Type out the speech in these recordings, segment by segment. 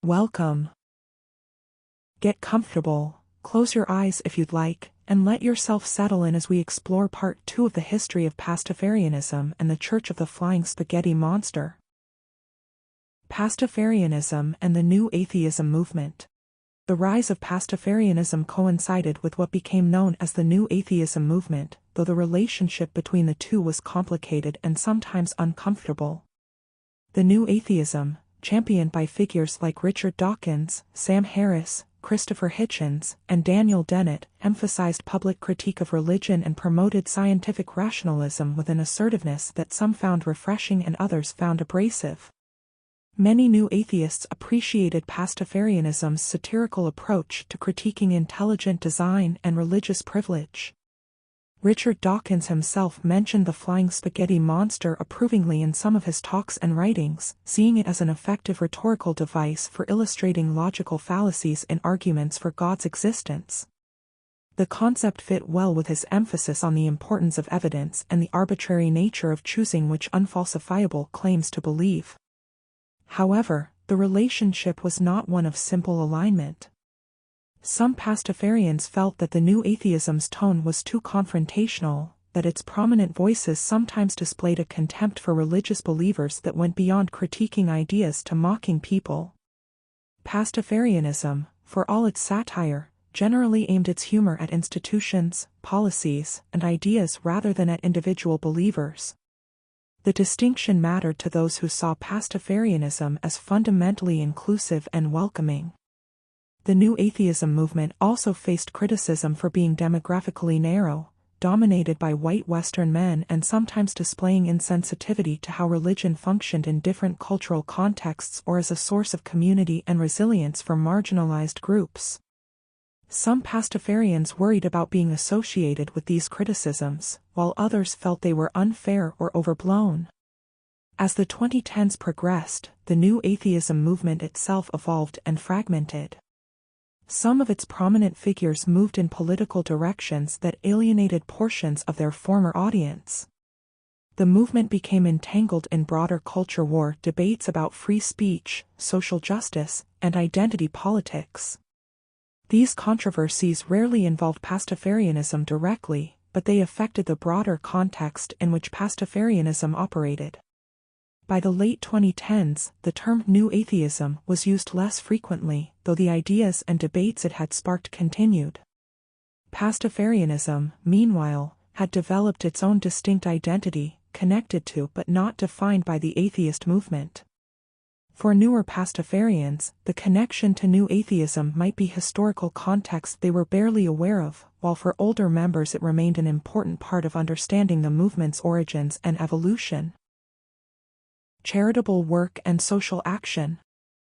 Welcome. Get comfortable, close your eyes if you'd like, and let yourself settle in as we explore part 2 of the history of Pastafarianism and the Church of the Flying Spaghetti Monster. Pastafarianism and the New Atheism movement. The rise of Pastafarianism coincided with what became known as the New Atheism movement, though the relationship between the two was complicated and sometimes uncomfortable. The New Atheism, championed by figures like Richard Dawkins, Sam Harris, Christopher Hitchens, and Daniel Dennett, emphasized public critique of religion and promoted scientific rationalism with an assertiveness that some found refreshing and others found abrasive. Many new atheists appreciated Pastafarianism's satirical approach to critiquing intelligent design and religious privilege. Richard Dawkins himself mentioned the flying spaghetti monster approvingly in some of his talks and writings, seeing it as an effective rhetorical device for illustrating logical fallacies in arguments for God's existence. The concept fit well with his emphasis on the importance of evidence and the arbitrary nature of choosing which unfalsifiable claims to believe. However, the relationship was not one of simple alignment. Some Pastafarians felt that the New Atheism's tone was too confrontational, that its prominent voices sometimes displayed a contempt for religious believers that went beyond critiquing ideas to mocking people. Pastafarianism, for all its satire, generally aimed its humor at institutions, policies, and ideas rather than at individual believers. The distinction mattered to those who saw Pastafarianism as fundamentally inclusive and welcoming. The New Atheism movement also faced criticism for being demographically narrow, dominated by white Western men and sometimes displaying insensitivity to how religion functioned in different cultural contexts or as a source of community and resilience for marginalized groups. Some Pastafarians worried about being associated with these criticisms, while others felt they were unfair or overblown. As the 2010s progressed, the New Atheism movement itself evolved and fragmented. Some of its prominent figures moved in political directions that alienated portions of their former audience. The movement became entangled in broader culture war debates about free speech, social justice, and identity politics. These controversies rarely involved Pastafarianism directly, but they affected the broader context in which Pastafarianism operated. By the late 2010s, the term New Atheism was used less frequently, though the ideas and debates it had sparked continued. Pastafarianism, meanwhile, had developed its own distinct identity, connected to but not defined by the atheist movement. For newer Pastafarians, the connection to New Atheism might be historical context they were barely aware of, while for older members it remained an important part of understanding the movement's origins and evolution. Charitable work and social action.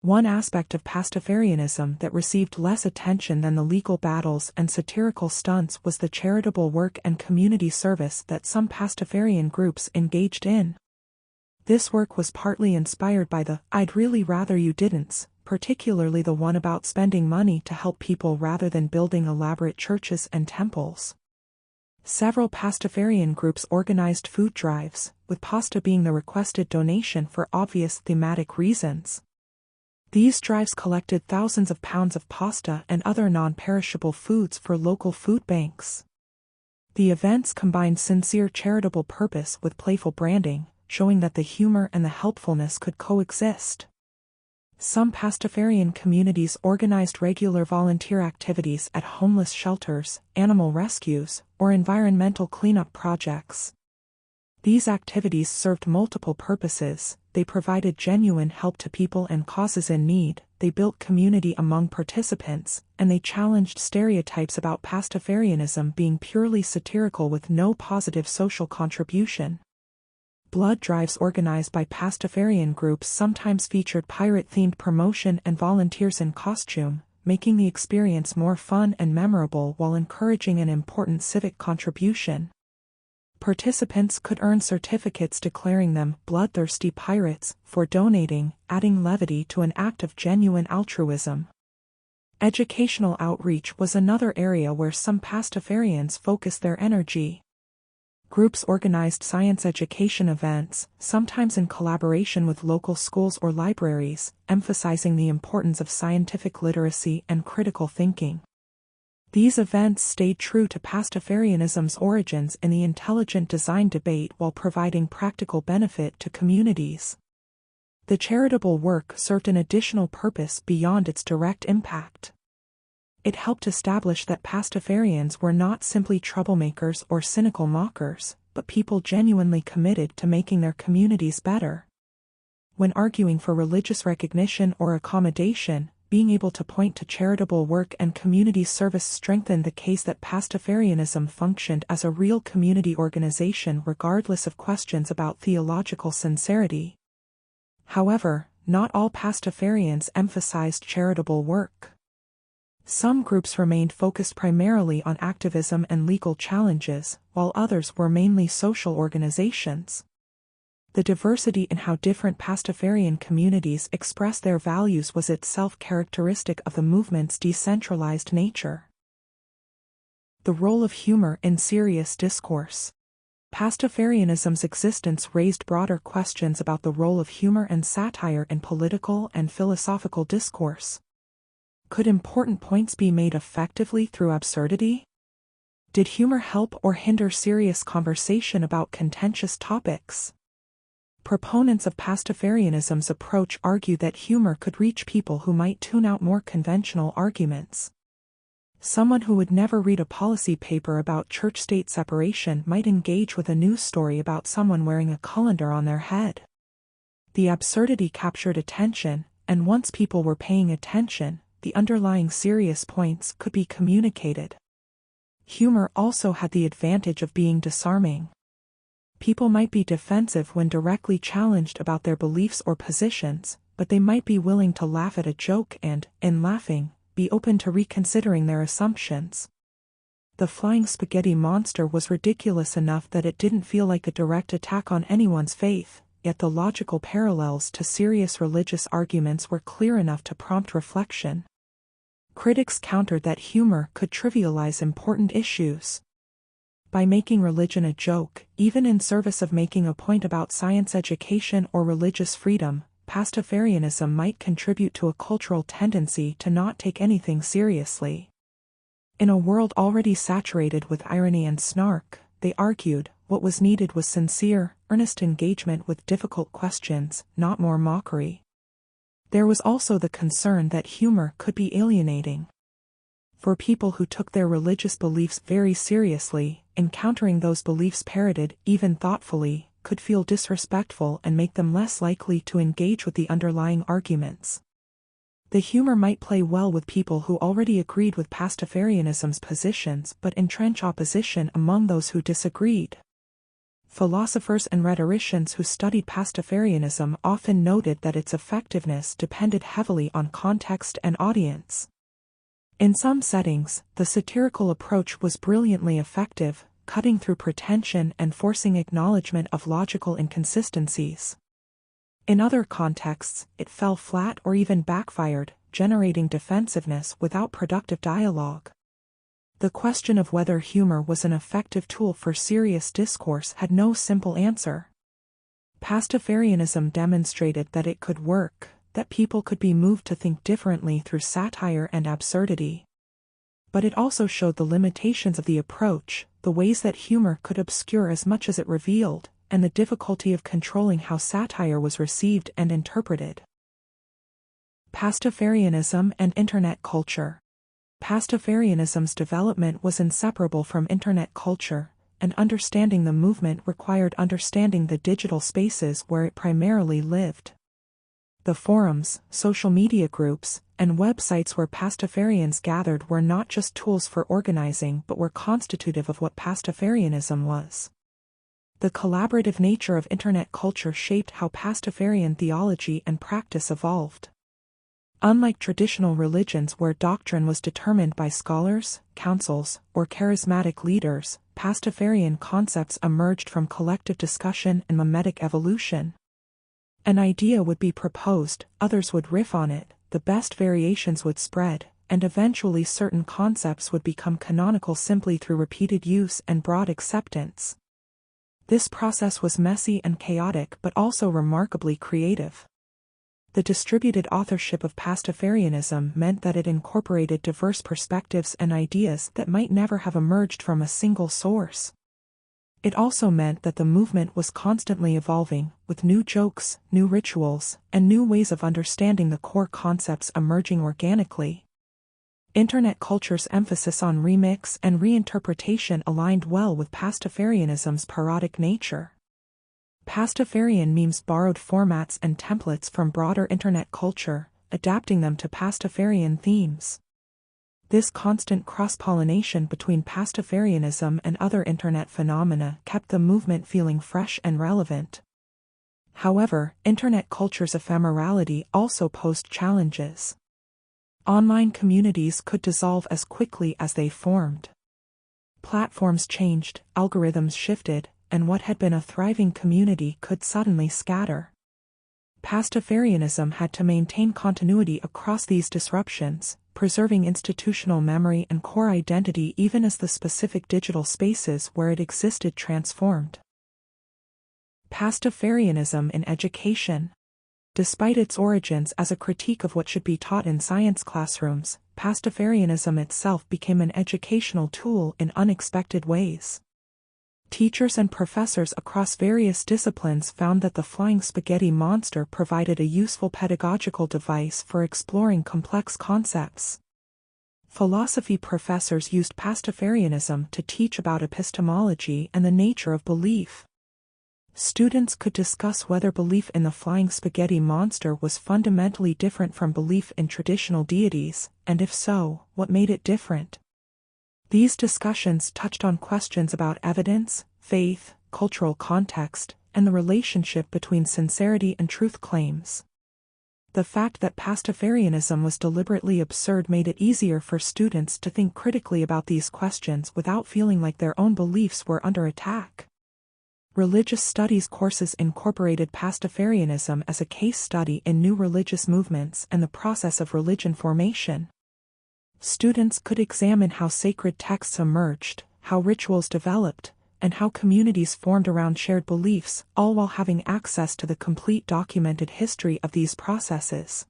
One aspect of Pastafarianism that received less attention than the legal battles and satirical stunts was the charitable work and community service that some Pastafarian groups engaged in. This work was partly inspired by the "I'd really rather you didn't," particularly the one about spending money to help people rather than building elaborate churches and temples. Several Pastafarian groups organized food drives, with pasta being the requested donation for obvious thematic reasons. These drives collected thousands of pounds of pasta and other non-perishable foods for local food banks. The events combined sincere charitable purpose with playful branding, showing that the humor and the helpfulness could coexist. Some Pastafarian communities organized regular volunteer activities at homeless shelters, animal rescues, or environmental cleanup projects. These activities served multiple purposes. They provided genuine help to people and causes in need, they built community among participants, and they challenged stereotypes about Pastafarianism being purely satirical with no positive social contribution. Blood drives organized by Pastafarian groups sometimes featured pirate-themed promotion and volunteers in costume, making the experience more fun and memorable while encouraging an important civic contribution. Participants could earn certificates declaring them bloodthirsty pirates for donating, adding levity to an act of genuine altruism. Educational outreach was another area where some Pastafarians focused their energy. Groups organized science education events, sometimes in collaboration with local schools or libraries, emphasizing the importance of scientific literacy and critical thinking. These events stayed true to Pastafarianism's origins in the intelligent design debate while providing practical benefit to communities. The charitable work served an additional purpose beyond its direct impact. It helped establish that Pastafarians were not simply troublemakers or cynical mockers, but people genuinely committed to making their communities better. When arguing for religious recognition or accommodation, being able to point to charitable work and community service strengthened the case that Pastafarianism functioned as a real community organization regardless of questions about theological sincerity. However, not all Pastafarians emphasized charitable work. Some groups remained focused primarily on activism and legal challenges, while others were mainly social organizations. The diversity in how different Pastafarian communities expressed their values was itself characteristic of the movement's decentralized nature. The role of humor in serious discourse. Pastafarianism's existence raised broader questions about the role of humor and satire in political and philosophical discourse. Could important points be made effectively through absurdity? Did humor help or hinder serious conversation about contentious topics? Proponents of Pastafarianism's approach argue that humor could reach people who might tune out more conventional arguments. Someone who would never read a policy paper about church-state separation might engage with a news story about someone wearing a colander on their head. The absurdity captured attention, and once people were paying attention, the underlying serious points could be communicated. Humor also had the advantage of being disarming. People might be defensive when directly challenged about their beliefs or positions, but they might be willing to laugh at a joke and, in laughing, be open to reconsidering their assumptions. The flying spaghetti monster was ridiculous enough that it didn't feel like a direct attack on anyone's faith, yet the logical parallels to serious religious arguments were clear enough to prompt reflection. Critics countered that humor could trivialize important issues. By making religion a joke, even in service of making a point about science education or religious freedom, Pastafarianism might contribute to a cultural tendency to not take anything seriously. In a world already saturated with irony and snark, they argued, what was needed was sincere, earnest engagement with difficult questions, not more mockery. There was also the concern that humor could be alienating. For people who took their religious beliefs very seriously, encountering those beliefs parroted, even thoughtfully, could feel disrespectful and make them less likely to engage with the underlying arguments. The humor might play well with people who already agreed with Pastafarianism's positions but entrench opposition among those who disagreed. Philosophers and rhetoricians who studied Pastafarianism often noted that its effectiveness depended heavily on context and audience. In some settings, the satirical approach was brilliantly effective, cutting through pretension and forcing acknowledgement of logical inconsistencies. In other contexts, it fell flat or even backfired, generating defensiveness without productive dialogue. The question of whether humor was an effective tool for serious discourse had no simple answer. Pastafarianism demonstrated that it could work, that people could be moved to think differently through satire and absurdity. But it also showed the limitations of the approach, the ways that humor could obscure as much as it revealed, and the difficulty of controlling how satire was received and interpreted. Pastafarianism and Internet culture. Pastafarianism's development was inseparable from Internet culture, and understanding the movement required understanding the digital spaces where it primarily lived. The forums, social media groups, and websites where Pastafarians gathered were not just tools for organizing but were constitutive of what Pastafarianism was. The collaborative nature of Internet culture shaped how Pastafarian theology and practice evolved. Unlike traditional religions where doctrine was determined by scholars, councils, or charismatic leaders, Pastafarian concepts emerged from collective discussion and mimetic evolution. An idea would be proposed, others would riff on it, the best variations would spread, and eventually certain concepts would become canonical simply through repeated use and broad acceptance. This process was messy and chaotic but also remarkably creative. The distributed authorship of Pastafarianism meant that it incorporated diverse perspectives and ideas that might never have emerged from a single source. It also meant that the movement was constantly evolving, with new jokes, new rituals, and new ways of understanding the core concepts emerging organically. Internet culture's emphasis on remix and reinterpretation aligned well with Pastafarianism's parodic nature. Pastafarian memes borrowed formats and templates from broader internet culture, adapting them to Pastafarian themes. This constant cross-pollination between Pastafarianism and other internet phenomena kept the movement feeling fresh and relevant. However, internet culture's ephemerality also posed challenges. Online communities could dissolve as quickly as they formed. Platforms changed, algorithms shifted, and what had been a thriving community could suddenly scatter. Pastafarianism had to maintain continuity across these disruptions, preserving institutional memory and core identity even as the specific digital spaces where it existed transformed. Pastafarianism in education. Despite its origins as a critique of what should be taught in science classrooms, Pastafarianism itself became an educational tool in unexpected ways. Teachers and professors across various disciplines found that the flying spaghetti monster provided a useful pedagogical device for exploring complex concepts. Philosophy professors used Pastafarianism to teach about epistemology and the nature of belief. Students could discuss whether belief in the flying spaghetti monster was fundamentally different from belief in traditional deities, and if so, what made it different. These discussions touched on questions about evidence, faith, cultural context, and the relationship between sincerity and truth claims. The fact that Pastafarianism was deliberately absurd made it easier for students to think critically about these questions without feeling like their own beliefs were under attack. Religious studies courses incorporated Pastafarianism as a case study in new religious movements and the process of religion formation. Students could examine how sacred texts emerged, how rituals developed, and how communities formed around shared beliefs, all while having access to the complete documented history of these processes.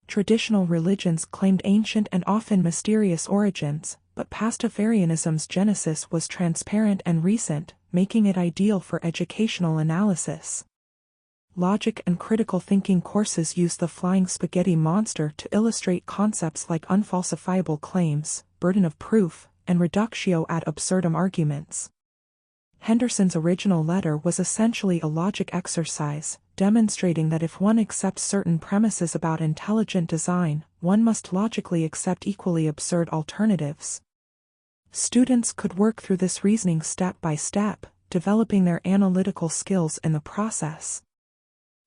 Traditional religions claimed ancient and often mysterious origins, but Pastafarianism's genesis was transparent and recent, making it ideal for educational analysis. Logic and critical thinking courses use the flying spaghetti monster to illustrate concepts like unfalsifiable claims, burden of proof, and reductio ad absurdum arguments. Henderson's original letter was essentially a logic exercise, demonstrating that if one accepts certain premises about intelligent design, one must logically accept equally absurd alternatives. Students could work through this reasoning step by step, developing their analytical skills in the process.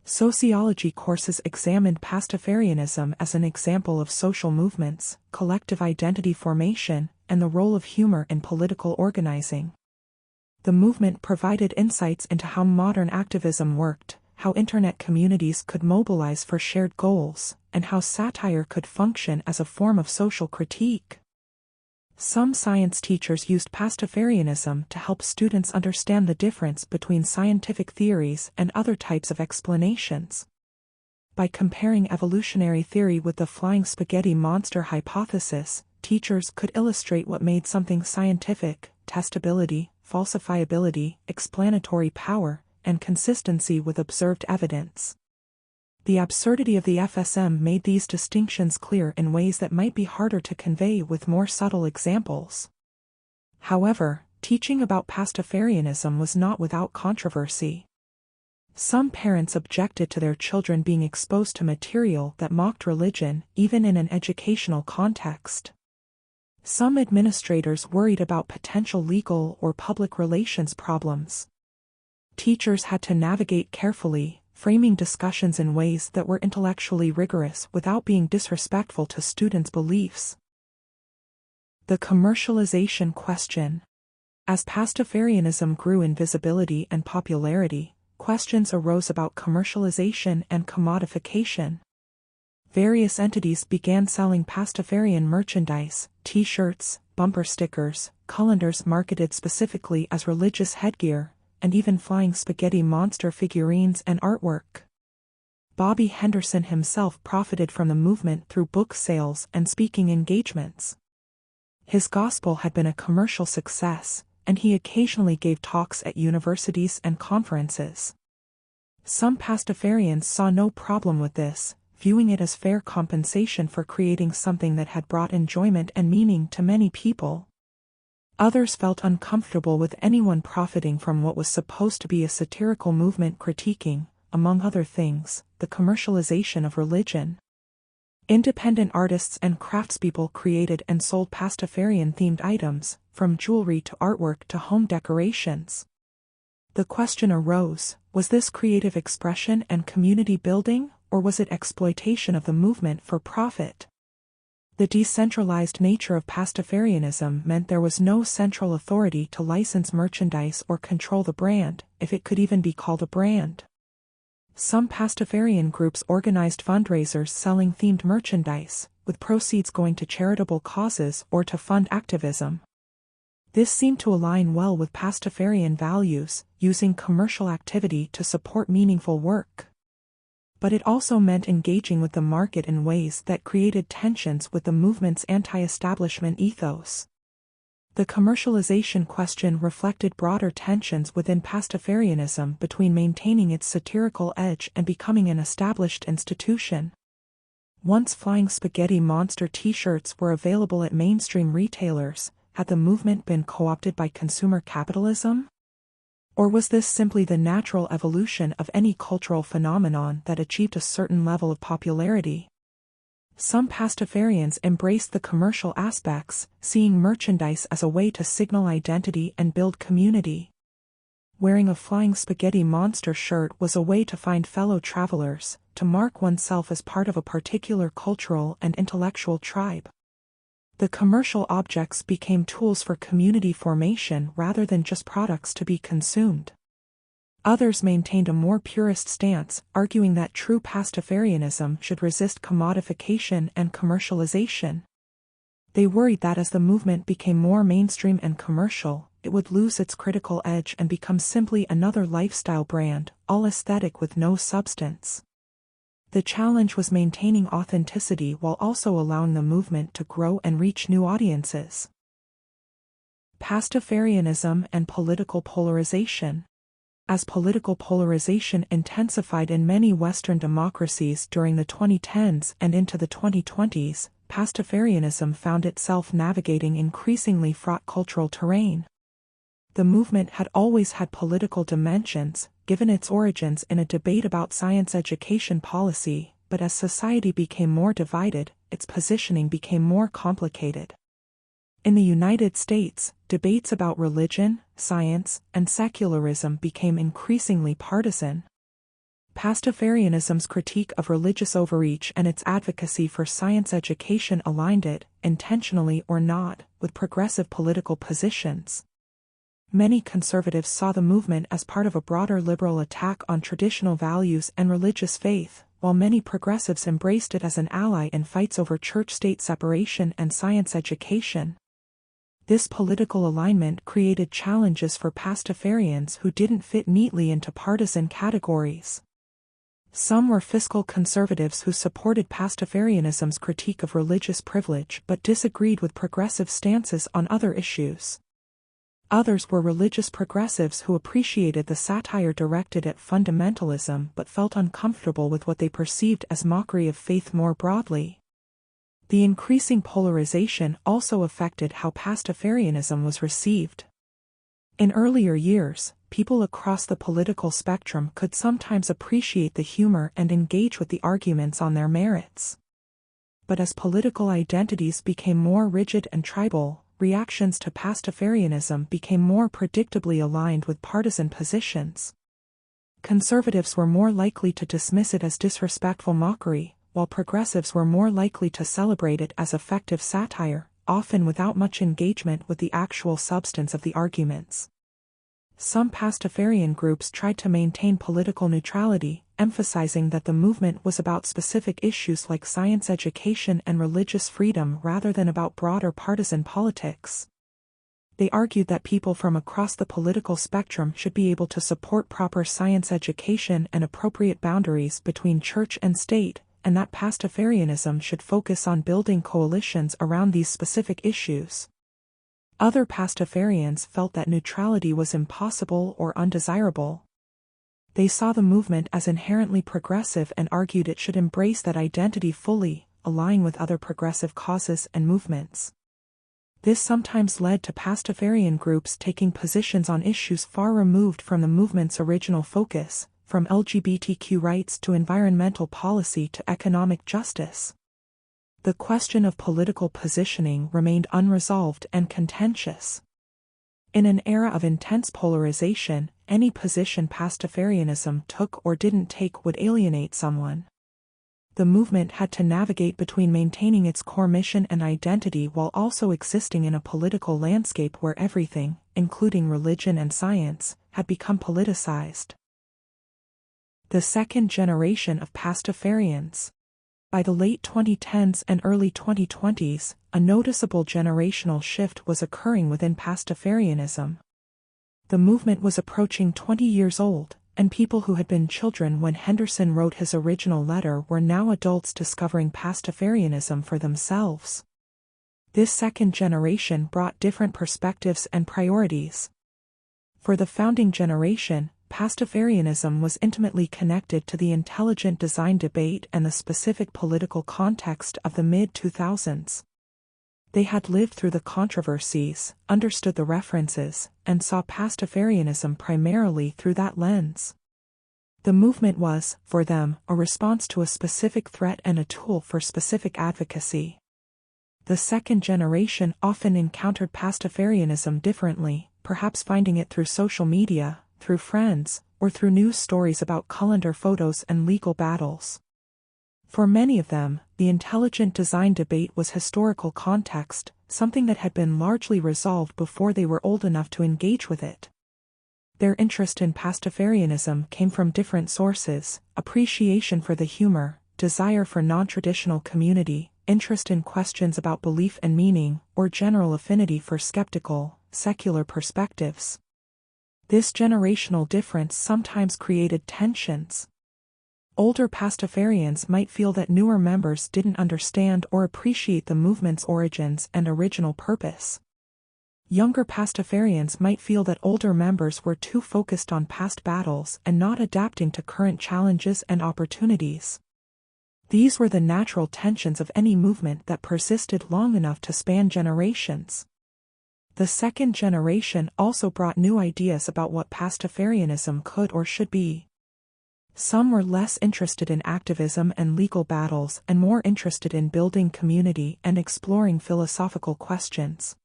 Sociology courses examined Pastafarianism as an example of social movements, collective identity formation, and the role of humor in political organizing. The movement provided insights into how modern activism worked, how internet communities could mobilize for shared goals, and how satire could function as a form of social critique. Some science teachers used Pastafarianism to help students understand the difference between scientific theories and other types of explanations. By comparing evolutionary theory with the flying spaghetti monster hypothesis, teachers could illustrate what made something scientific: testability, falsifiability, explanatory power, and consistency with observed evidence. The absurdity of the FSM made these distinctions clear in ways that might be harder to convey with more subtle examples. However, teaching about Pastafarianism was not without controversy. Some parents objected to their children being exposed to material that mocked religion, even in an educational context. Some administrators worried about potential legal or public relations problems. Teachers had to navigate carefully, framing discussions in ways that were intellectually rigorous without being disrespectful to students' beliefs. The commercialization question. As Pastafarianism grew in visibility and popularity, questions arose about commercialization and commodification. Various entities began selling Pastafarian merchandise, t-shirts, bumper stickers, calendars marketed specifically as religious headgear, and even flying spaghetti monster figurines and artwork. Bobby Henderson himself profited from the movement through book sales and speaking engagements. His gospel had been a commercial success, and he occasionally gave talks at universities and conferences. Some Pastafarians saw no problem with this, viewing it as fair compensation for creating something that had brought enjoyment and meaning to many people. Others felt uncomfortable with anyone profiting from what was supposed to be a satirical movement critiquing, among other things, the commercialization of religion. Independent artists and craftspeople created and sold Pastafarian-themed items, from jewelry to artwork to home decorations. The question arose, was this creative expression and community building, or was it exploitation of the movement for profit? The decentralized nature of Pastafarianism meant there was no central authority to license merchandise or control the brand, if it could even be called a brand. Some Pastafarian groups organized fundraisers selling themed merchandise, with proceeds going to charitable causes or to fund activism. This seemed to align well with Pastafarian values, using commercial activity to support meaningful work. But it also meant engaging with the market in ways that created tensions with the movement's anti-establishment ethos. The commercialization question reflected broader tensions within Pastafarianism between maintaining its satirical edge and becoming an established institution. Once flying spaghetti monster t-shirts were available at mainstream retailers, had the movement been co-opted by consumer capitalism? Or was this simply the natural evolution of any cultural phenomenon that achieved a certain level of popularity? Some Pastafarians embraced the commercial aspects, seeing merchandise as a way to signal identity and build community. Wearing a flying spaghetti monster shirt was a way to find fellow travelers, to mark oneself as part of a particular cultural and intellectual tribe. The commercial objects became tools for community formation rather than just products to be consumed. Others maintained a more purist stance, arguing that true Pastafarianism should resist commodification and commercialization. They worried that as the movement became more mainstream and commercial, it would lose its critical edge and become simply another lifestyle brand, all aesthetic with no substance. The challenge was maintaining authenticity while also allowing the movement to grow and reach new audiences. Pastafarianism and political polarization. As political polarization intensified in many Western democracies during the 2010s and into the 2020s, Pastafarianism found itself navigating increasingly fraught cultural terrain. The movement had always had political dimensions, given its origins in a debate about science education policy, but as society became more divided, its positioning became more complicated. In the United States, debates about religion, science, and secularism became increasingly partisan. Pastafarianism's critique of religious overreach and its advocacy for science education aligned it, intentionally or not, with progressive political positions. Many conservatives saw the movement as part of a broader liberal attack on traditional values and religious faith, while many progressives embraced it as an ally in fights over church-state separation and science education. This political alignment created challenges for Pastafarians who didn't fit neatly into partisan categories. Some were fiscal conservatives who supported Pastafarianism's critique of religious privilege but disagreed with progressive stances on other issues. Others were religious progressives who appreciated the satire directed at fundamentalism but felt uncomfortable with what they perceived as mockery of faith more broadly. The increasing polarization also affected how Pastafarianism was received. In earlier years, people across the political spectrum could sometimes appreciate the humor and engage with the arguments on their merits. But as political identities became more rigid and tribal, reactions to Pastafarianism became more predictably aligned with partisan positions. Conservatives were more likely to dismiss it as disrespectful mockery, while progressives were more likely to celebrate it as effective satire, often without much engagement with the actual substance of the arguments. Some Pastafarian groups tried to maintain political neutrality, emphasizing that the movement was about specific issues like science education and religious freedom rather than about broader partisan politics. They argued that people from across the political spectrum should be able to support proper science education and appropriate boundaries between church and state, and that Pastafarianism should focus on building coalitions around these specific issues. Other Pastafarians felt that neutrality was impossible or undesirable. They saw the movement as inherently progressive and argued it should embrace that identity fully, aligning with other progressive causes and movements. This sometimes led to Pastafarian groups taking positions on issues far removed from the movement's original focus, from LGBTQ rights to environmental policy to economic justice. The question of political positioning remained unresolved and contentious. In an era of intense polarization, any position Pastafarianism took or didn't take would alienate someone. The movement had to navigate between maintaining its core mission and identity while also existing in a political landscape where everything, including religion and science, had become politicized. The second generation of Pastafarians. By the late 2010s and early 2020s, a noticeable generational shift was occurring within Pastafarianism. The movement was approaching 20 years old, and people who had been children when Henderson wrote his original letter were now adults discovering Pastafarianism for themselves. This second generation brought different perspectives and priorities. For the founding generation, Pastafarianism was intimately connected to the intelligent design debate and the specific political context of the mid-2000s. They had lived through the controversies, understood the references, and saw Pastafarianism primarily through that lens. The movement was, for them, a response to a specific threat and a tool for specific advocacy. The second generation often encountered Pastafarianism differently, perhaps finding it through social media, through friends, or through news stories about calendar photos and legal battles. For many of them, the intelligent design debate was historical context, something that had been largely resolved before they were old enough to engage with it. Their interest in Pastafarianism came from different sources: appreciation for the humor, desire for non-traditional community, interest in questions about belief and meaning, or general affinity for skeptical, secular perspectives. This generational difference sometimes created tensions. Older Pastafarians might feel that newer members didn't understand or appreciate the movement's origins and original purpose. Younger Pastafarians might feel that older members were too focused on past battles and not adapting to current challenges and opportunities. These were the natural tensions of any movement that persisted long enough to span generations. The second generation also brought new ideas about what Pastafarianism could or should be. Some were less interested in activism and legal battles and more interested in building community and exploring philosophical questions.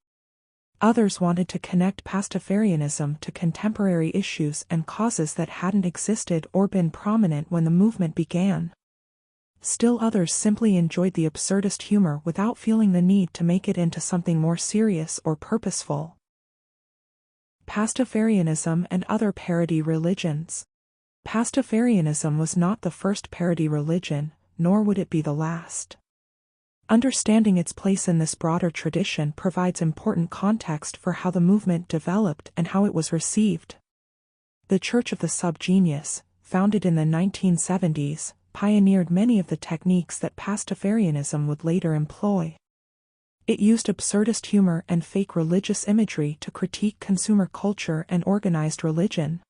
Others wanted to connect Pastafarianism to contemporary issues and causes that hadn't existed or been prominent when the movement began. Still others simply enjoyed the absurdist humor without feeling the need to make it into something more serious or purposeful. Pastafarianism and other parody religions. Pastafarianism was not the first parody religion, nor would it be the last. Understanding its place in this broader tradition provides important context for how the movement developed and how it was received. The Church of the Subgenius, founded in the 1970s, pioneered many of the techniques that Pastafarianism would later employ. It used absurdist humor and fake religious imagery to critique consumer culture and organized religion.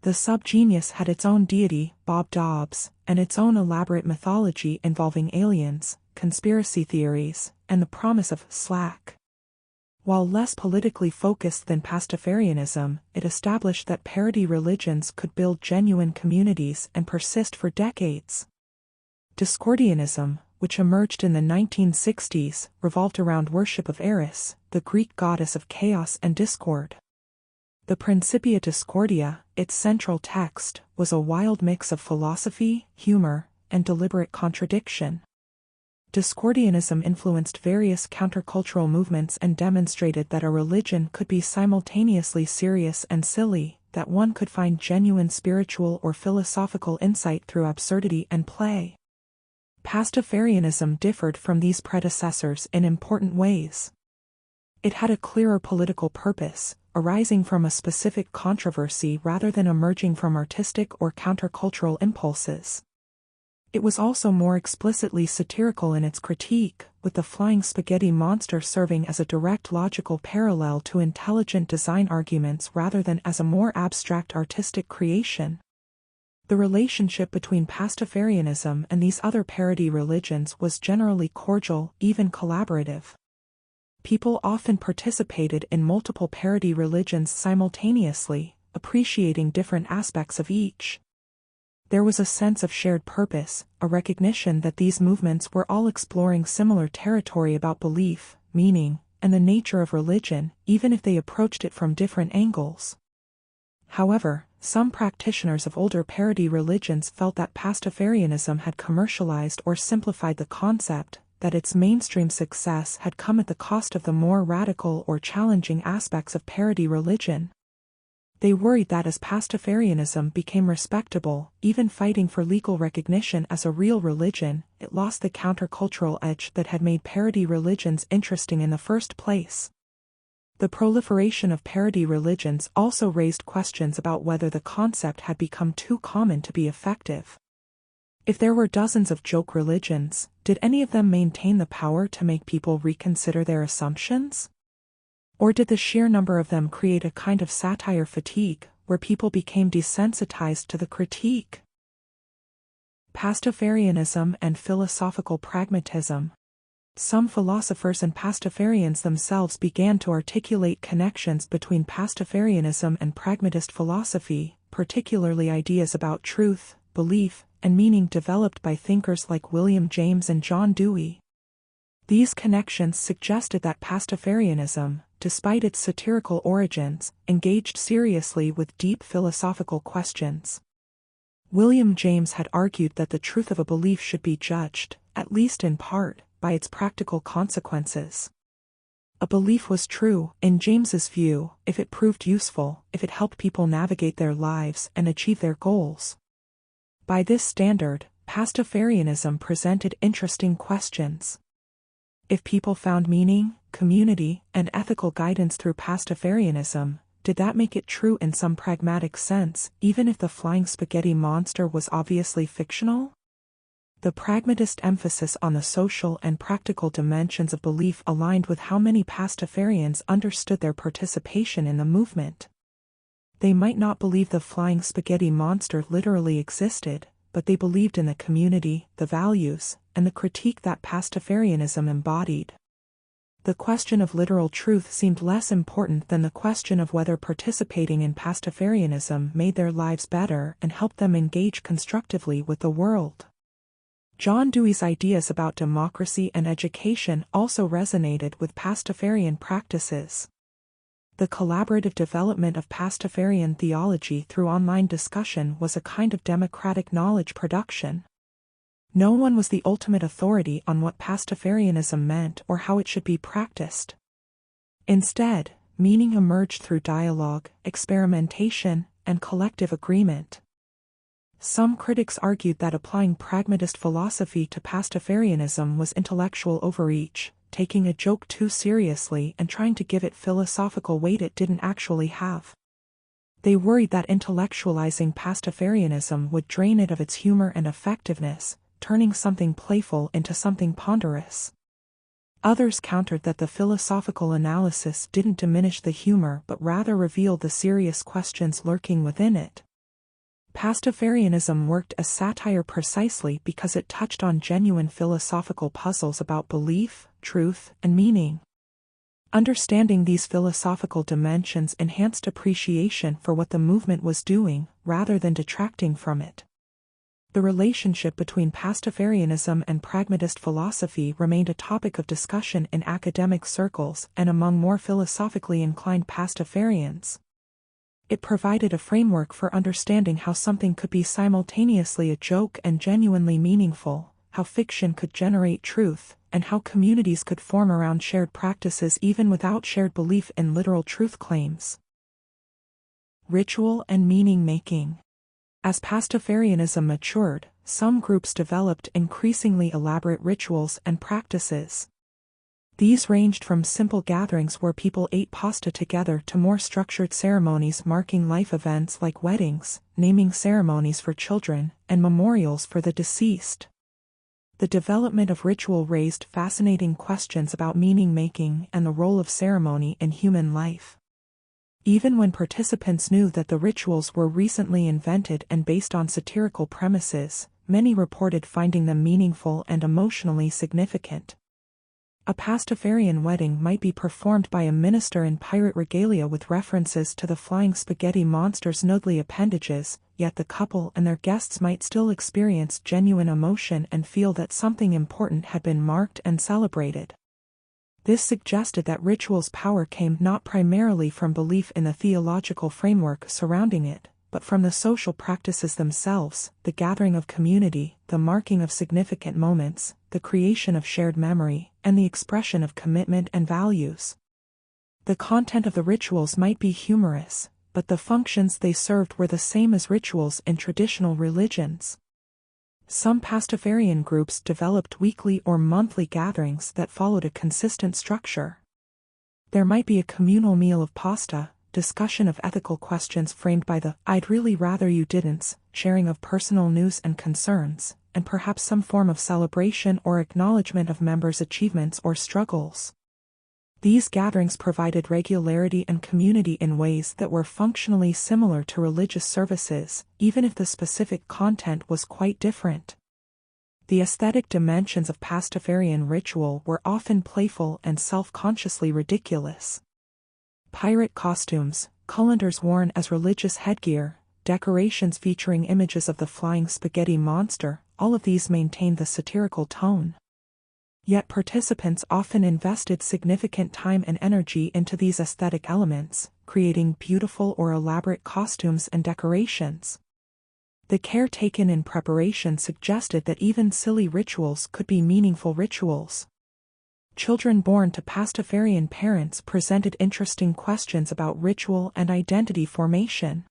The Subgenius had its own deity, Bob Dobbs, and its own elaborate mythology involving aliens, conspiracy theories, and the promise of slack. While less politically focused than Pastafarianism, it established that parody religions could build genuine communities and persist for decades. Discordianism, which emerged in the 1960s, revolved around worship of Eris, the Greek goddess of chaos and discord. The Principia Discordia, its central text, was a wild mix of philosophy, humor, and deliberate contradiction. Discordianism influenced various countercultural movements and demonstrated that a religion could be simultaneously serious and silly, that one could find genuine spiritual or philosophical insight through absurdity and play. Pastafarianism differed from these predecessors in important ways. It had a clearer political purpose, arising from a specific controversy rather than emerging from artistic or countercultural impulses. It was also more explicitly satirical in its critique, with the flying spaghetti monster serving as a direct logical parallel to intelligent design arguments rather than as a more abstract artistic creation. The relationship between Pastafarianism and these other parody religions was generally cordial, even collaborative. People often participated in multiple parody religions simultaneously, appreciating different aspects of each. There was a sense of shared purpose, a recognition that these movements were all exploring similar territory about belief, meaning, and the nature of religion, even if they approached it from different angles. However, some practitioners of older parody religions felt that Pastafarianism had commercialized or simplified the concept, that its mainstream success had come at the cost of the more radical or challenging aspects of parody religion. They worried that as Pastafarianism became respectable, even fighting for legal recognition as a real religion, it lost the countercultural edge that had made parody religions interesting in the first place. The proliferation of parody religions also raised questions about whether the concept had become too common to be effective. If there were dozens of joke religions, did any of them maintain the power to make people reconsider their assumptions? Or did the sheer number of them create a kind of satire fatigue, where people became desensitized to the critique? Pastafarianism and philosophical pragmatism. Some philosophers and Pastafarians themselves began to articulate connections between Pastafarianism and pragmatist philosophy, particularly ideas about truth, belief, and meaning developed by thinkers like William James and John Dewey. These connections suggested that Pastafarianism, despite its satirical origins, engaged seriously with deep philosophical questions. William James had argued that the truth of a belief should be judged, at least in part, by its practical consequences. A belief was true, in James's view, if it proved useful, if it helped people navigate their lives and achieve their goals. By this standard, Pastafarianism presented interesting questions. If people found meaning, community, and ethical guidance through Pastafarianism, did that make it true in some pragmatic sense, even if the flying spaghetti monster was obviously fictional? The pragmatist emphasis on the social and practical dimensions of belief aligned with how many Pastafarians understood their participation in the movement. They might not believe the flying spaghetti monster literally existed, but they believed in the community, the values, and the critique that Pastafarianism embodied. The question of literal truth seemed less important than the question of whether participating in Pastafarianism made their lives better and helped them engage constructively with the world. John Dewey's ideas about democracy and education also resonated with Pastafarian practices. The collaborative development of Pastafarian theology through online discussion was a kind of democratic knowledge production. No one was the ultimate authority on what Pastafarianism meant or how it should be practiced. Instead, meaning emerged through dialogue, experimentation, and collective agreement. Some critics argued that applying pragmatist philosophy to Pastafarianism was intellectual overreach, taking a joke too seriously and trying to give it philosophical weight it didn't actually have. They worried that intellectualizing Pastafarianism would drain it of its humor and effectiveness, turning something playful into something ponderous. Others countered that the philosophical analysis didn't diminish the humor but rather revealed the serious questions lurking within it. Pastafarianism worked as satire precisely because it touched on genuine philosophical puzzles about belief, truth, and meaning. Understanding these philosophical dimensions enhanced appreciation for what the movement was doing, rather than detracting from it. The relationship between Pastafarianism and pragmatist philosophy remained a topic of discussion in academic circles and among more philosophically inclined Pastafarians. It provided a framework for understanding how something could be simultaneously a joke and genuinely meaningful, how fiction could generate truth, and how communities could form around shared practices even without shared belief in literal truth claims. Ritual and meaning-making. As Pastafarianism matured, some groups developed increasingly elaborate rituals and practices. These ranged from simple gatherings where people ate pasta together to more structured ceremonies marking life events like weddings, naming ceremonies for children, and memorials for the deceased. The development of ritual raised fascinating questions about meaning-making and the role of ceremony in human life. Even when participants knew that the rituals were recently invented and based on satirical premises, many reported finding them meaningful and emotionally significant. A Pastafarian wedding might be performed by a minister in pirate regalia with references to the flying spaghetti monster's noodly appendages, yet the couple and their guests might still experience genuine emotion and feel that something important had been marked and celebrated. This suggested that ritual's power came not primarily from belief in the theological framework surrounding it, but from the social practices themselves, the gathering of community, the marking of significant moments, the creation of shared memory, and the expression of commitment and values. The content of the rituals might be humorous, but the functions they served were the same as rituals in traditional religions. Some Pastafarian groups developed weekly or monthly gatherings that followed a consistent structure. There might be a communal meal of pasta, discussion of ethical questions framed by the "I'd really rather you didn't," sharing of personal news and concerns, and perhaps some form of celebration or acknowledgement of members' achievements or struggles. These gatherings provided regularity and community in ways that were functionally similar to religious services, even if the specific content was quite different. The aesthetic dimensions of Pastafarian ritual were often playful and self-consciously ridiculous. Pirate costumes, colanders worn as religious headgear, decorations featuring images of the flying spaghetti monster, all of these maintained the satirical tone. Yet participants often invested significant time and energy into these aesthetic elements, creating beautiful or elaborate costumes and decorations. The care taken in preparation suggested that even silly rituals could be meaningful rituals. Children born to Pastafarian parents presented interesting questions about ritual and identity formation.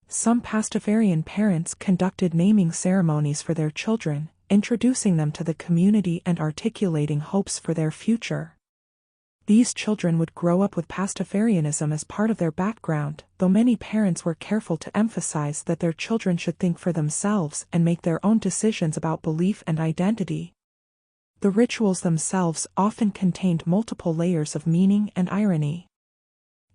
Some Pastafarian parents conducted naming ceremonies for their children, introducing them to the community and articulating hopes for their future. These children would grow up with Pastafarianism as part of their background, though many parents were careful to emphasize that their children should think for themselves and make their own decisions about belief and identity. The rituals themselves often contained multiple layers of meaning and irony.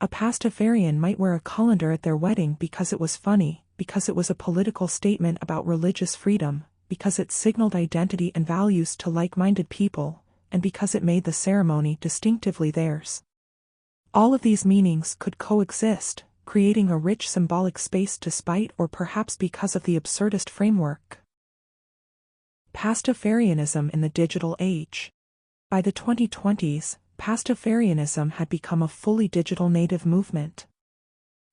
A Pastafarian might wear a colander at their wedding because it was funny, because it was a political statement about religious freedom, because it signaled identity and values to like-minded people, and because it made the ceremony distinctively theirs. All of these meanings could coexist, creating a rich symbolic space despite or perhaps because of the absurdist framework. Pastafarianism in the digital age. By the 2020s, Pastafarianism had become a fully digital native movement.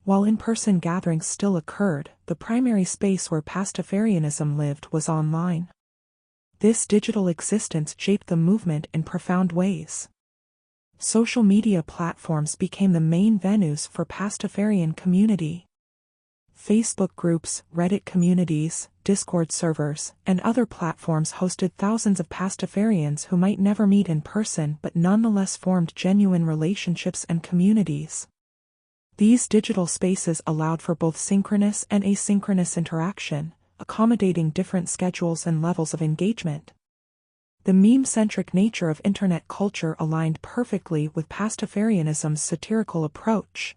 While in-person gatherings still occurred, the primary space where Pastafarianism lived was online. This digital existence shaped the movement in profound ways. Social media platforms became the main venues for Pastafarian community. Facebook groups, Reddit communities, Discord servers, and other platforms hosted thousands of Pastafarians who might never meet in person but nonetheless formed genuine relationships and communities. These digital spaces allowed for both synchronous and asynchronous interaction, accommodating different schedules and levels of engagement. The meme-centric nature of internet culture aligned perfectly with Pastafarianism's satirical approach.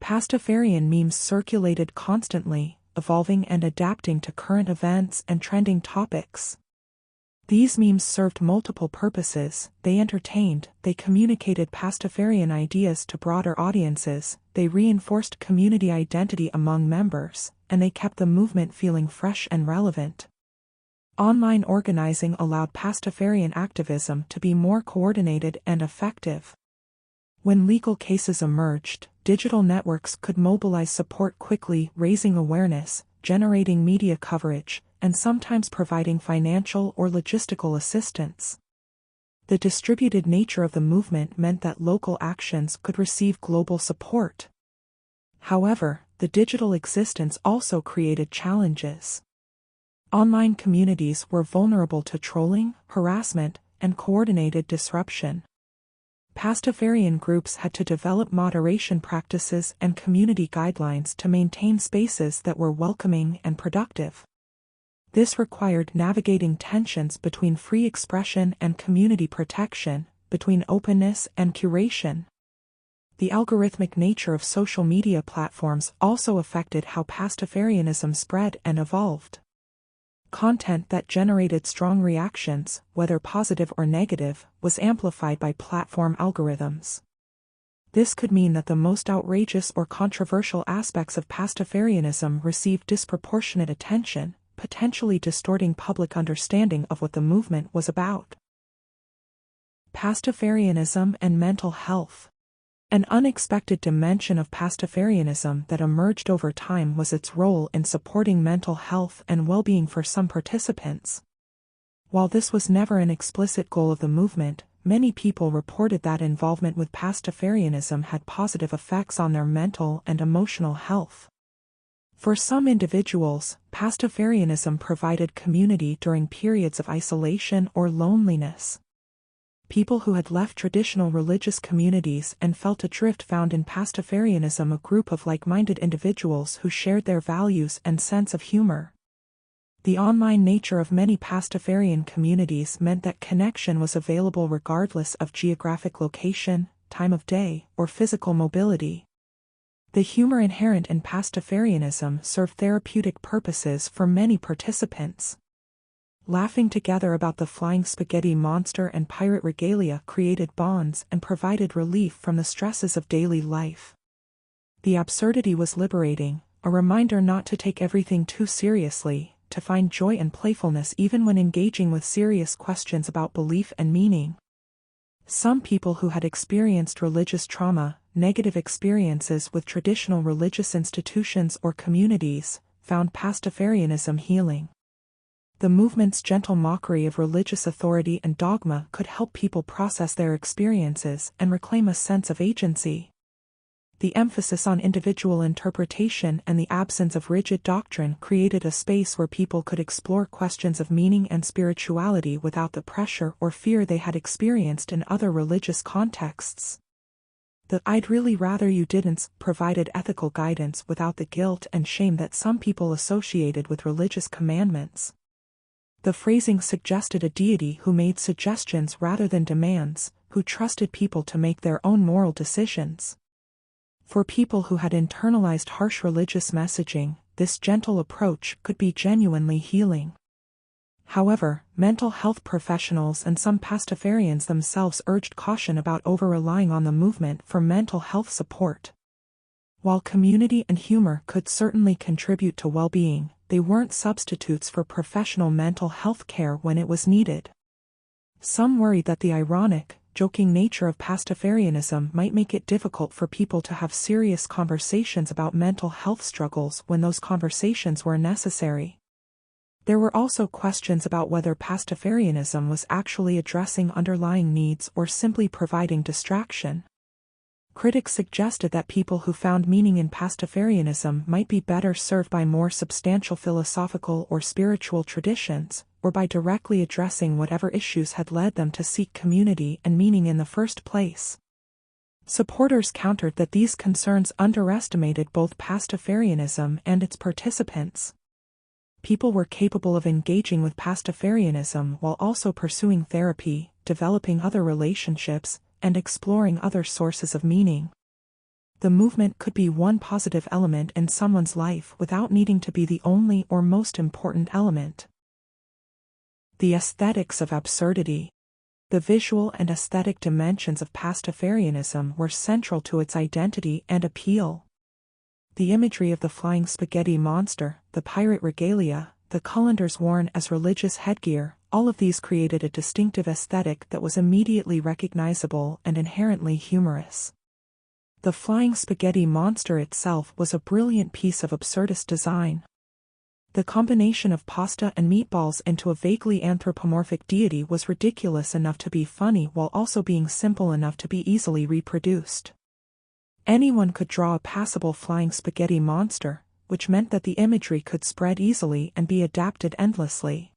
Pastafarian memes circulated constantly, evolving and adapting to current events and trending topics. These memes served multiple purposes: they entertained, they communicated Pastafarian ideas to broader audiences, they reinforced community identity among members, and they kept the movement feeling fresh and relevant. Online organizing allowed Pastafarian activism to be more coordinated and effective. When legal cases emerged, digital networks could mobilize support quickly, raising awareness, generating media coverage, and sometimes providing financial or logistical assistance. The distributed nature of the movement meant that local actions could receive global support. However, the digital existence also created challenges. Online communities were vulnerable to trolling, harassment, and coordinated disruption. Pastafarian groups had to develop moderation practices and community guidelines to maintain spaces that were welcoming and productive. This required navigating tensions between free expression and community protection, between openness and curation. The algorithmic nature of social media platforms also affected how Pastafarianism spread and evolved. Content that generated strong reactions, whether positive or negative, was amplified by platform algorithms. This could mean that the most outrageous or controversial aspects of Pastafarianism received disproportionate attention, potentially distorting public understanding of what the movement was about. Pastafarianism and mental health. An unexpected dimension of Pastafarianism that emerged over time was its role in supporting mental health and well-being for some participants. While this was never an explicit goal of the movement, many people reported that involvement with Pastafarianism had positive effects on their mental and emotional health. For some individuals, Pastafarianism provided community during periods of isolation or loneliness. People who had left traditional religious communities and felt adrift found in Pastafarianism a group of like-minded individuals who shared their values and sense of humor. The online nature of many Pastafarian communities meant that connection was available regardless of geographic location, time of day, or physical mobility. The humor inherent in Pastafarianism served therapeutic purposes for many participants. Laughing together about the flying spaghetti monster and pirate regalia created bonds and provided relief from the stresses of daily life. The absurdity was liberating, a reminder not to take everything too seriously, to find joy and playfulness even when engaging with serious questions about belief and meaning. Some people who had experienced religious trauma, negative experiences with traditional religious institutions or communities, found Pastafarianism healing. The movement's gentle mockery of religious authority and dogma could help people process their experiences and reclaim a sense of agency. The emphasis on individual interpretation and the absence of rigid doctrine created a space where people could explore questions of meaning and spirituality without the pressure or fear they had experienced in other religious contexts. The "I'd really rather you didn't" provided ethical guidance without the guilt and shame that some people associated with religious commandments. The phrasing suggested a deity who made suggestions rather than demands, who trusted people to make their own moral decisions. For people who had internalized harsh religious messaging, this gentle approach could be genuinely healing. However, mental health professionals and some Pastafarians themselves urged caution about over-relying on the movement for mental health support. While community and humor could certainly contribute to well-being, they weren't substitutes for professional mental health care when it was needed. Some worried that the ironic, joking nature of Pastafarianism might make it difficult for people to have serious conversations about mental health struggles when those conversations were necessary. There were also questions about whether Pastafarianism was actually addressing underlying needs or simply providing distraction. Critics suggested that people who found meaning in Pastafarianism might be better served by more substantial philosophical or spiritual traditions, or by directly addressing whatever issues had led them to seek community and meaning in the first place. Supporters countered that these concerns underestimated both Pastafarianism and its participants. People were capable of engaging with Pastafarianism while also pursuing therapy, developing other relationships, and exploring other sources of meaning. The movement could be one positive element in someone's life without needing to be the only or most important element. The aesthetics of absurdity. The visual and aesthetic dimensions of Pastafarianism were central to its identity and appeal. The imagery of the flying spaghetti monster, the pirate regalia, the colanders worn as religious headgear, all of these created a distinctive aesthetic that was immediately recognizable and inherently humorous. The flying spaghetti monster itself was a brilliant piece of absurdist design. The combination of pasta and meatballs into a vaguely anthropomorphic deity was ridiculous enough to be funny while also being simple enough to be easily reproduced. Anyone could draw a passable flying spaghetti monster, which meant that the imagery could spread easily and be adapted endlessly.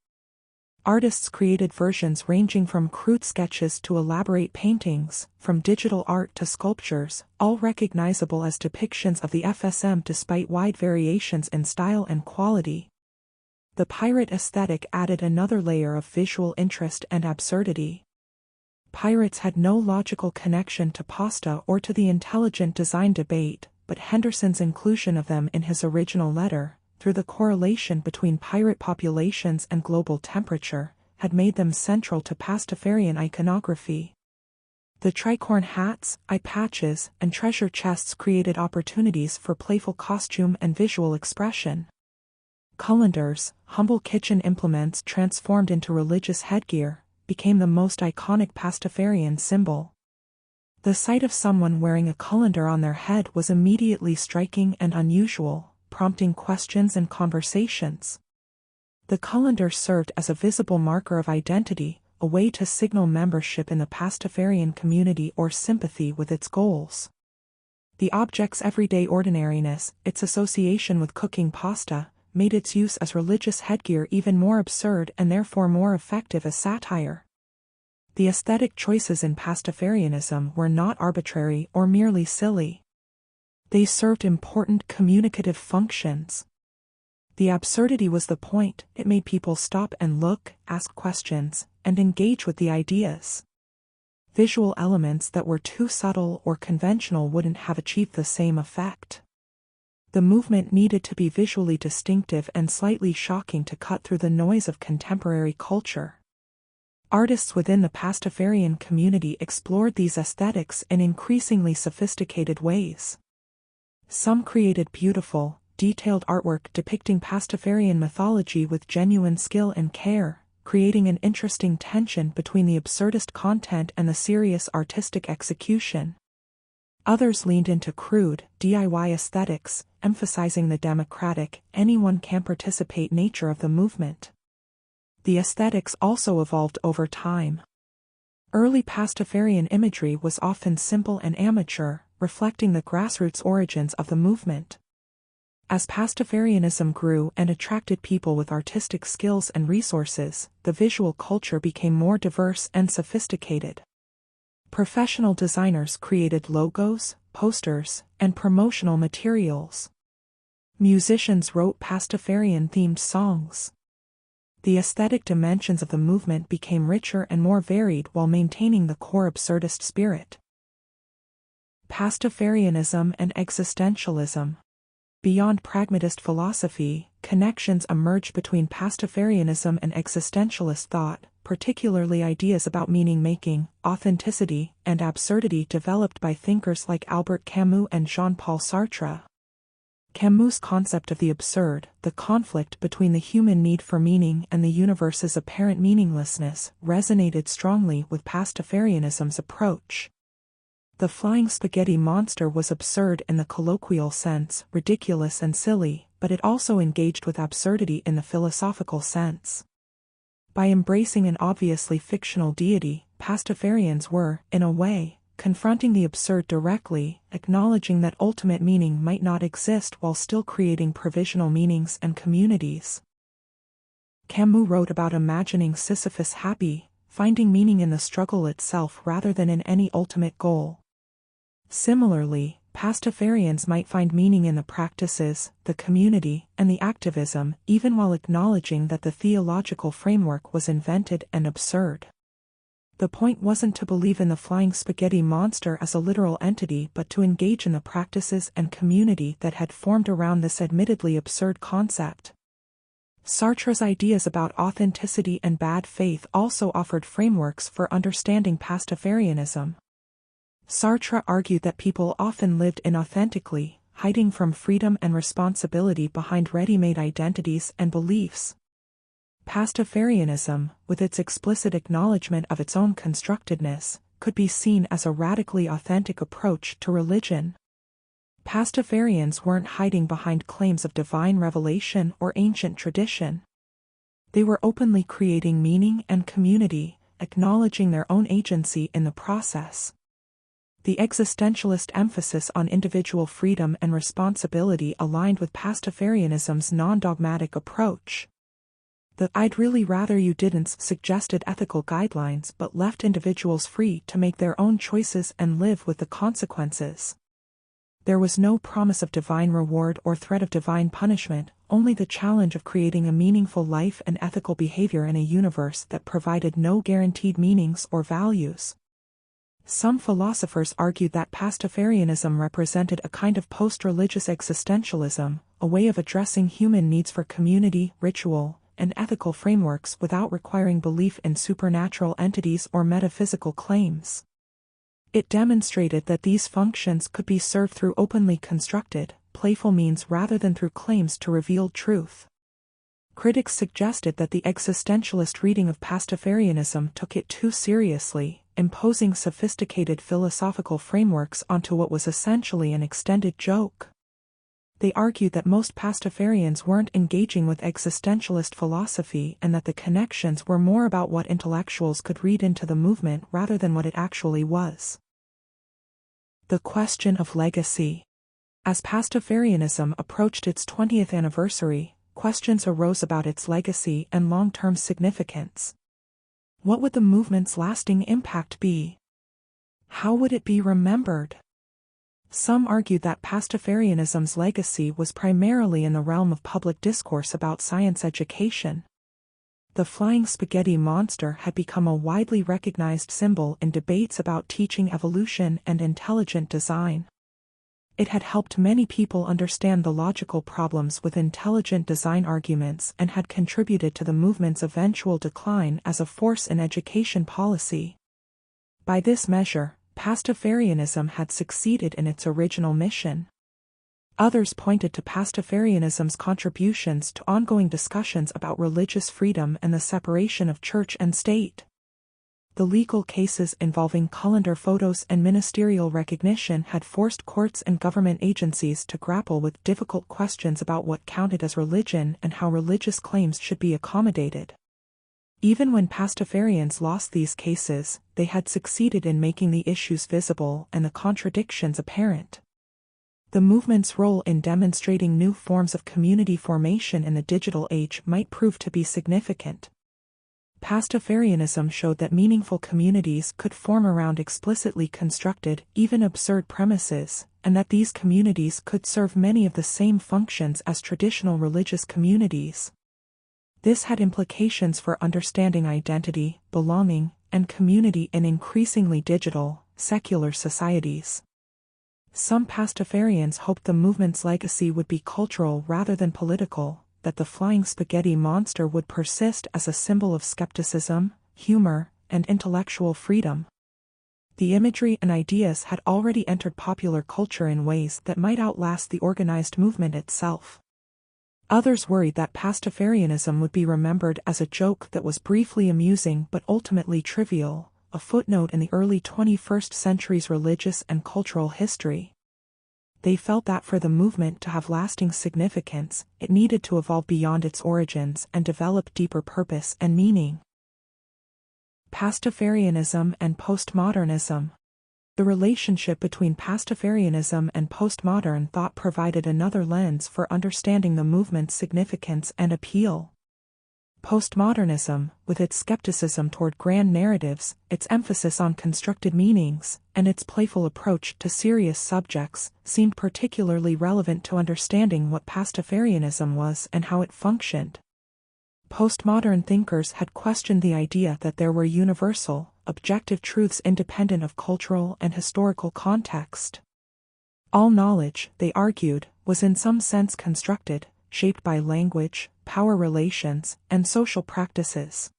Artists created versions ranging from crude sketches to elaborate paintings, from digital art to sculptures, all recognizable as depictions of the FSM despite wide variations in style and quality. The pirate aesthetic added another layer of visual interest and absurdity. Pirates had no logical connection to pasta or to the intelligent design debate, but Henderson's inclusion of them in his original letter, through the correlation between pirate populations and global temperature, had made them central to Pastafarian iconography. The tricorn hats, eye patches, and treasure chests created opportunities for playful costume and visual expression. Colanders, humble kitchen implements transformed into religious headgear, became the most iconic Pastafarian symbol. The sight of someone wearing a colander on their head was immediately striking and unusual, prompting questions and conversations. The colander served as a visible marker of identity, a way to signal membership in the Pastafarian community or sympathy with its goals. The object's everyday ordinariness, its association with cooking pasta, made its use as religious headgear even more absurd and therefore more effective as satire. The aesthetic choices in Pastafarianism were not arbitrary or merely silly. They served important communicative functions. The absurdity was the point. It made people stop and look, ask questions, and engage with the ideas. Visual elements that were too subtle or conventional wouldn't have achieved the same effect. The movement needed to be visually distinctive and slightly shocking to cut through the noise of contemporary culture. Artists within the Pastafarian community explored these aesthetics in increasingly sophisticated ways. Some created beautiful, detailed artwork depicting Pastafarian mythology with genuine skill and care, creating an interesting tension between the absurdist content and the serious artistic execution. Others leaned into crude, DIY aesthetics, emphasizing the democratic, anyone-can-participate nature of the movement. The aesthetics also evolved over time. Early Pastafarian imagery was often simple and amateur, reflecting the grassroots origins of the movement. As Pastafarianism grew and attracted people with artistic skills and resources, the visual culture became more diverse and sophisticated. Professional designers created logos, posters, and promotional materials. Musicians wrote Pastafarian-themed songs. The aesthetic dimensions of the movement became richer and more varied while maintaining the core absurdist spirit. Pastafarianism and existentialism. Beyond pragmatist philosophy, connections emerged between Pastafarianism and existentialist thought, particularly ideas about meaning-making, authenticity, and absurdity developed by thinkers like Albert Camus and Jean-Paul Sartre. Camus' concept of the absurd, the conflict between the human need for meaning and the universe's apparent meaninglessness, resonated strongly with Pastafarianism's approach. The flying spaghetti monster was absurd in the colloquial sense, ridiculous and silly, but it also engaged with absurdity in the philosophical sense. By embracing an obviously fictional deity, Pastafarians were, in a way, confronting the absurd directly, acknowledging that ultimate meaning might not exist while still creating provisional meanings and communities. Camus wrote about imagining Sisyphus happy, finding meaning in the struggle itself rather than in any ultimate goal. Similarly, Pastafarians might find meaning in the practices, the community, and the activism, even while acknowledging that the theological framework was invented and absurd. The point wasn't to believe in the flying spaghetti monster as a literal entity but to engage in the practices and community that had formed around this admittedly absurd concept. Sartre's ideas about authenticity and bad faith also offered frameworks for understanding Pastafarianism. Sartre argued that people often lived inauthentically, hiding from freedom and responsibility behind ready-made identities and beliefs. Pastafarianism, with its explicit acknowledgement of its own constructedness, could be seen as a radically authentic approach to religion. Pastafarians weren't hiding behind claims of divine revelation or ancient tradition. They were openly creating meaning and community, acknowledging their own agency in the process. The existentialist emphasis on individual freedom and responsibility aligned with Pastafarianism's non-dogmatic approach. The "I'd really rather you didn't" suggested ethical guidelines but left individuals free to make their own choices and live with the consequences. There was no promise of divine reward or threat of divine punishment, only the challenge of creating a meaningful life and ethical behavior in a universe that provided no guaranteed meanings or values. Some philosophers argued that Pastafarianism represented a kind of post-religious existentialism, a way of addressing human needs for community, ritual, and ethical frameworks without requiring belief in supernatural entities or metaphysical claims. It demonstrated that these functions could be served through openly constructed, playful means rather than through claims to reveal truth. Critics suggested that the existentialist reading of Pastafarianism took it too seriously, imposing sophisticated philosophical frameworks onto what was essentially an extended joke. They argued that most Pastafarians weren't engaging with existentialist philosophy and that the connections were more about what intellectuals could read into the movement rather than what it actually was. The question of legacy. As Pastafarianism approached its 20th anniversary, questions arose about its legacy and long-term significance. What would the movement's lasting impact be? How would it be remembered? Some argued that Pastafarianism's legacy was primarily in the realm of public discourse about science education. The flying spaghetti monster had become a widely recognized symbol in debates about teaching evolution and intelligent design. It had helped many people understand the logical problems with intelligent design arguments and had contributed to the movement's eventual decline as a force in education policy. By this measure, Pastafarianism had succeeded in its original mission. Others pointed to Pastafarianism's contributions to ongoing discussions about religious freedom and the separation of church and state. The legal cases involving calendar photos and ministerial recognition had forced courts and government agencies to grapple with difficult questions about what counted as religion and how religious claims should be accommodated. Even when Pastafarians lost these cases, they had succeeded in making the issues visible and the contradictions apparent. The movement's role in demonstrating new forms of community formation in the digital age might prove to be significant. Pastafarianism showed that meaningful communities could form around explicitly constructed, even absurd premises, and that these communities could serve many of the same functions as traditional religious communities. This had implications for understanding identity, belonging, and community in increasingly digital, secular societies. Some Pastafarians hoped the movement's legacy would be cultural rather than political, that the flying spaghetti monster would persist as a symbol of skepticism, humor, and intellectual freedom. The imagery and ideas had already entered popular culture in ways that might outlast the organized movement itself. Others worried that Pastafarianism would be remembered as a joke that was briefly amusing but ultimately trivial, a footnote in the early 21st century's religious and cultural history. They felt that for the movement to have lasting significance, it needed to evolve beyond its origins and develop deeper purpose and meaning. Pastafarianism and postmodernism. The relationship between Pastafarianism and postmodern thought provided another lens for understanding the movement's significance and appeal. Postmodernism, with its skepticism toward grand narratives, its emphasis on constructed meanings, and its playful approach to serious subjects, seemed particularly relevant to understanding what Pastafarianism was and how it functioned. Postmodern thinkers had questioned the idea that there were universal, objective truths independent of cultural and historical context. All knowledge, they argued, was in some sense constructed, shaped by language, power relations, and social practices.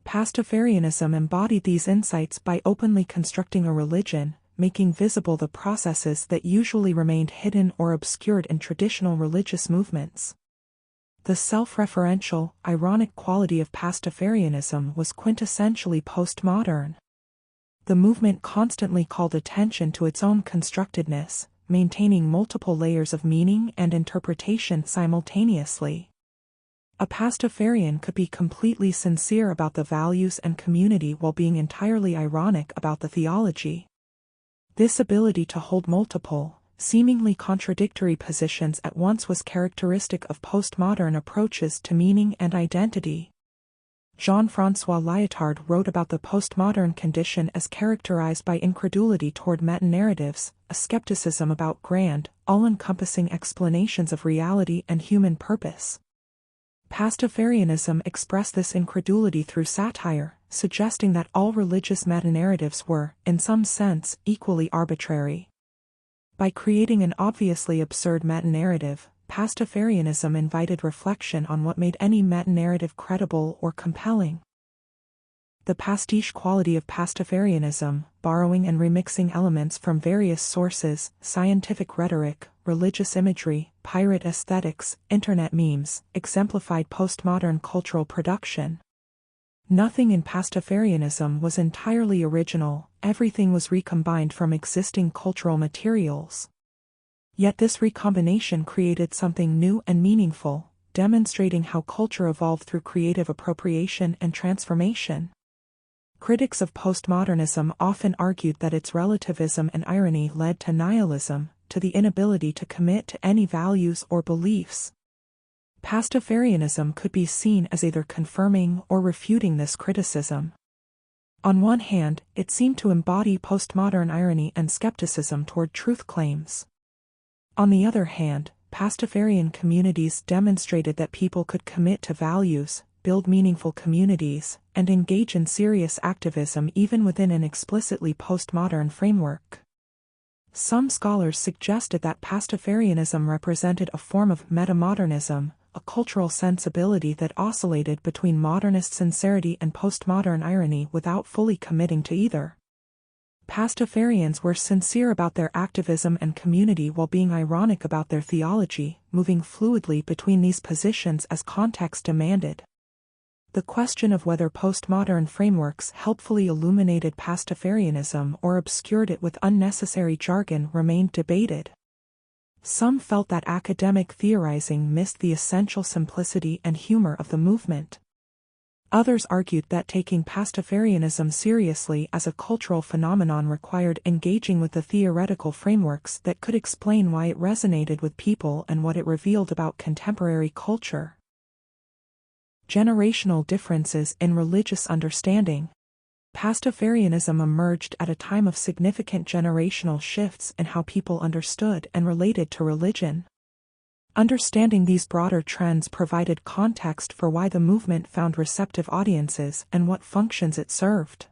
Pastafarianism embodied these insights by openly constructing a religion, making visible the processes that usually remained hidden or obscured in traditional religious movements. The self-referential, ironic quality of Pastafarianism was quintessentially postmodern. The movement constantly called attention to its own constructedness, maintaining multiple layers of meaning and interpretation simultaneously. A Pastafarian could be completely sincere about the values and community while being entirely ironic about the theology. This ability to hold multiple, seemingly contradictory positions at once was characteristic of postmodern approaches to meaning and identity. Jean-François Lyotard wrote about the postmodern condition as characterized by incredulity toward meta-narratives, a skepticism about grand, all-encompassing explanations of reality and human purpose. Pastafarianism expressed this incredulity through satire, suggesting that all religious meta-narratives were, in some sense, equally arbitrary. By creating an obviously absurd meta-narrative, Pastafarianism invited reflection on what made any meta-narrative credible or compelling. The pastiche quality of Pastafarianism, borrowing and remixing elements from various sources, scientific rhetoric, religious imagery, pirate aesthetics, internet memes, exemplified postmodern cultural production. Nothing in Pastafarianism was entirely original, everything was recombined from existing cultural materials. Yet this recombination created something new and meaningful, demonstrating how culture evolved through creative appropriation and transformation. Critics of postmodernism often argued that its relativism and irony led to nihilism, to the inability to commit to any values or beliefs. Pastafarianism could be seen as either confirming or refuting this criticism. On one hand, it seemed to embody postmodern irony and skepticism toward truth claims. On the other hand, Pastafarian communities demonstrated that people could commit to values, build meaningful communities, and engage in serious activism even within an explicitly postmodern framework. Some scholars suggested that Pastafarianism represented a form of metamodernism, a cultural sensibility that oscillated between modernist sincerity and postmodern irony without fully committing to either. Pastafarians were sincere about their activism and community while being ironic about their theology, moving fluidly between these positions as context demanded. The question of whether postmodern frameworks helpfully illuminated Pastafarianism or obscured it with unnecessary jargon remained debated. Some felt that academic theorizing missed the essential simplicity and humor of the movement. Others argued that taking Pastafarianism seriously as a cultural phenomenon required engaging with the theoretical frameworks that could explain why it resonated with people and what it revealed about contemporary culture. Generational differences in religious understanding. Pastafarianism emerged at a time of significant generational shifts in how people understood and related to religion. Understanding these broader trends provided context for why the movement found receptive audiences and what functions it served.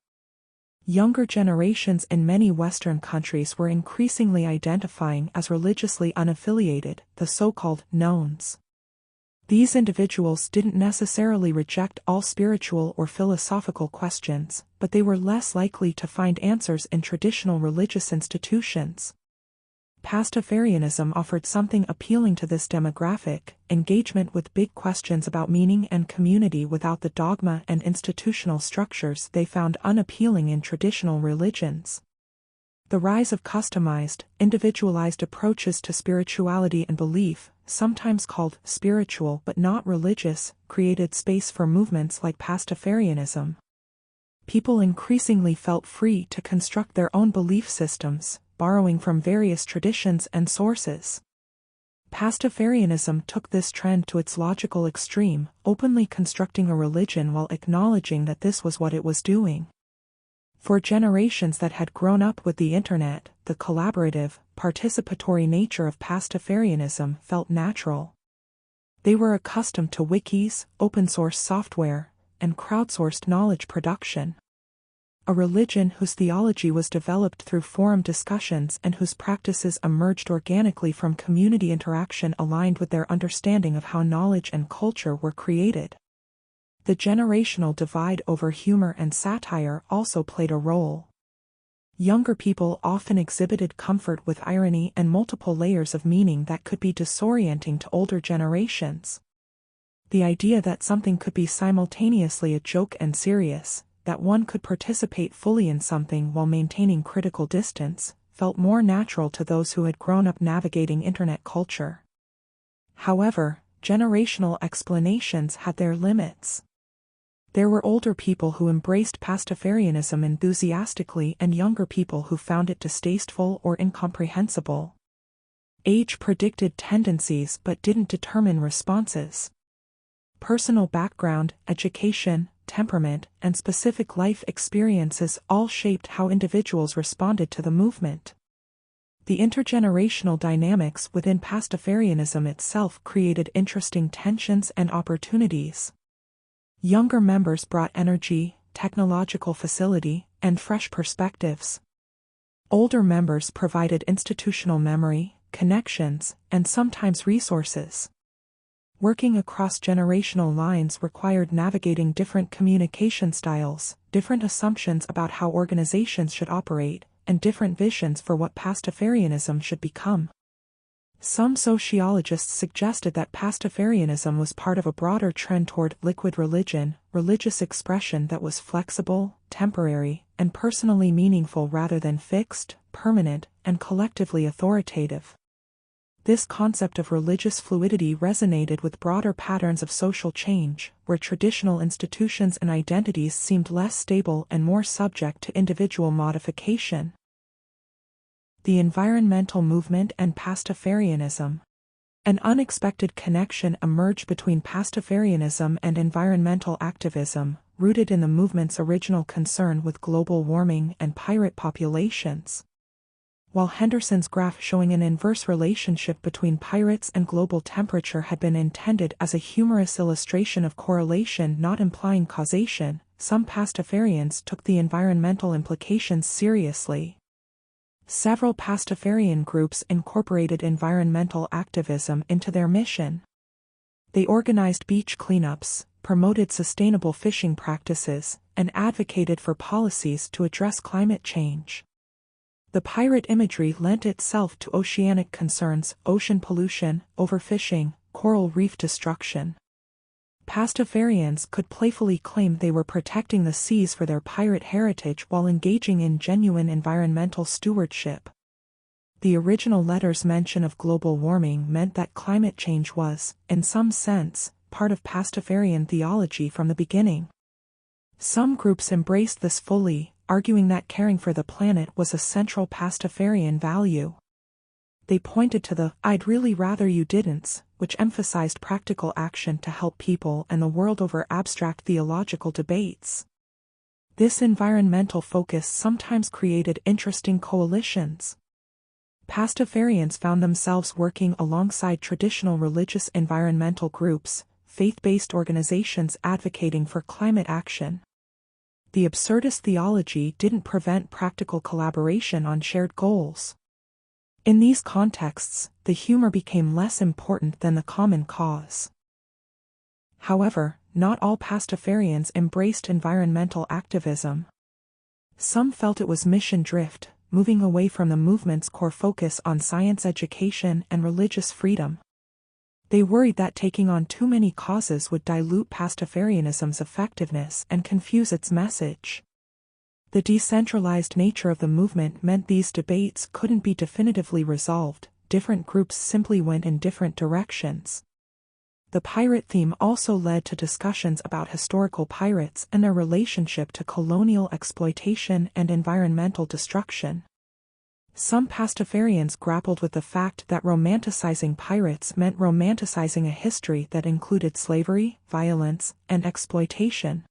Younger generations in many Western countries were increasingly identifying as religiously unaffiliated, the so-called knowns. These individuals didn't necessarily reject all spiritual or philosophical questions, but they were less likely to find answers in traditional religious institutions. Pastafarianism offered something appealing to this demographic, engagement with big questions about meaning and community without the dogma and institutional structures they found unappealing in traditional religions. The rise of customized, individualized approaches to spirituality and belief, sometimes called spiritual but not religious, created space for movements like Pastafarianism. People increasingly felt free to construct their own belief systems, borrowing from various traditions and sources. Pastafarianism took this trend to its logical extreme, openly constructing a religion while acknowledging that this was what it was doing. For generations that had grown up with the internet, the collaborative, participatory nature of Pastafarianism felt natural. They were accustomed to wikis, open-source software, and crowdsourced knowledge production. A religion whose theology was developed through forum discussions and whose practices emerged organically from community interaction aligned with their understanding of how knowledge and culture were created. The generational divide over humor and satire also played a role. Younger people often exhibited comfort with irony and multiple layers of meaning that could be disorienting to older generations. The idea that something could be simultaneously a joke and serious, that one could participate fully in something while maintaining critical distance, felt more natural to those who had grown up navigating internet culture. However, generational explanations had their limits. There were older people who embraced Pastafarianism enthusiastically and younger people who found it distasteful or incomprehensible. Age predicted tendencies but didn't determine responses. Personal background, education, temperament, and specific life experiences all shaped how individuals responded to the movement. The intergenerational dynamics within Pastafarianism itself created interesting tensions and opportunities. Younger members brought energy, technological facility, and fresh perspectives. Older members provided institutional memory, connections, and sometimes resources. Working across generational lines required navigating different communication styles, different assumptions about how organizations should operate, and different visions for what Pastafarianism should become. Some sociologists suggested that Pastafarianism was part of a broader trend toward liquid religion, religious expression that was flexible, temporary, and personally meaningful rather than fixed, permanent, and collectively authoritative. This concept of religious fluidity resonated with broader patterns of social change, where traditional institutions and identities seemed less stable and more subject to individual modification. The environmental movement and Pastafarianism. An unexpected connection emerged between Pastafarianism and environmental activism, rooted in the movement's original concern with global warming and pirate populations. While Henderson's graph showing an inverse relationship between pirates and global temperature had been intended as a humorous illustration of correlation not implying causation, some Pastafarians took the environmental implications seriously. Several Pastafarian groups incorporated environmental activism into their mission. They organized beach cleanups, promoted sustainable fishing practices, and advocated for policies to address climate change. The pirate imagery lent itself to oceanic concerns, ocean pollution, overfishing, coral reef destruction. Pastafarians could playfully claim they were protecting the seas for their pirate heritage while engaging in genuine environmental stewardship. The original letter's mention of global warming meant that climate change was, in some sense, part of Pastafarian theology from the beginning. Some groups embraced this fully, arguing that caring for the planet was a central Pastafarian value. They pointed to the "I'd really rather you didn't," which emphasized practical action to help people and the world over abstract theological debates. This environmental focus sometimes created interesting coalitions. Pastafarians found themselves working alongside traditional religious environmental groups, faith-based organizations advocating for climate action. The absurdist theology didn't prevent practical collaboration on shared goals. In these contexts, the humor became less important than the common cause. However, not all Pastafarians embraced environmental activism. Some felt it was mission drift, moving away from the movement's core focus on science education and religious freedom. They worried that taking on too many causes would dilute Pastafarianism's effectiveness and confuse its message. The decentralized nature of the movement meant these debates couldn't be definitively resolved, different groups simply went in different directions. The pirate theme also led to discussions about historical pirates and their relationship to colonial exploitation and environmental destruction. Some Pastafarians grappled with the fact that romanticizing pirates meant romanticizing a history that included slavery, violence, and exploitation.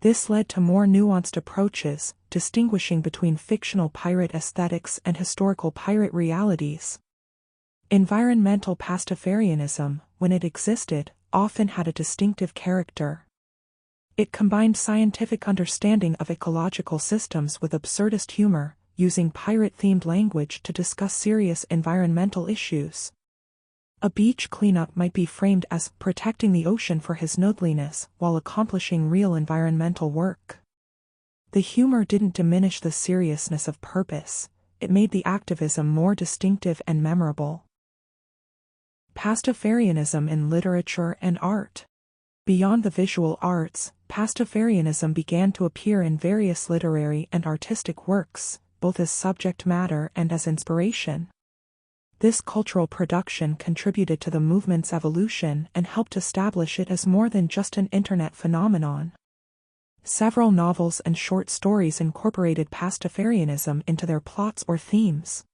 This led to more nuanced approaches, distinguishing between fictional pirate aesthetics and historical pirate realities. Environmental Pastafarianism, when it existed, often had a distinctive character. It combined scientific understanding of ecological systems with absurdist humor, using pirate-themed language to discuss serious environmental issues. A beach cleanup might be framed as protecting the ocean for his nodeliness while accomplishing real environmental work. The humor didn't diminish the seriousness of purpose, it made the activism more distinctive and memorable. Pastafarianism in literature and art. Beyond the visual arts, Pastafarianism began to appear in various literary and artistic works, both as subject matter and as inspiration. This cultural production contributed to the movement's evolution and helped establish it as more than just an internet phenomenon. Several novels and short stories incorporated Pastafarianism into their plots or themes.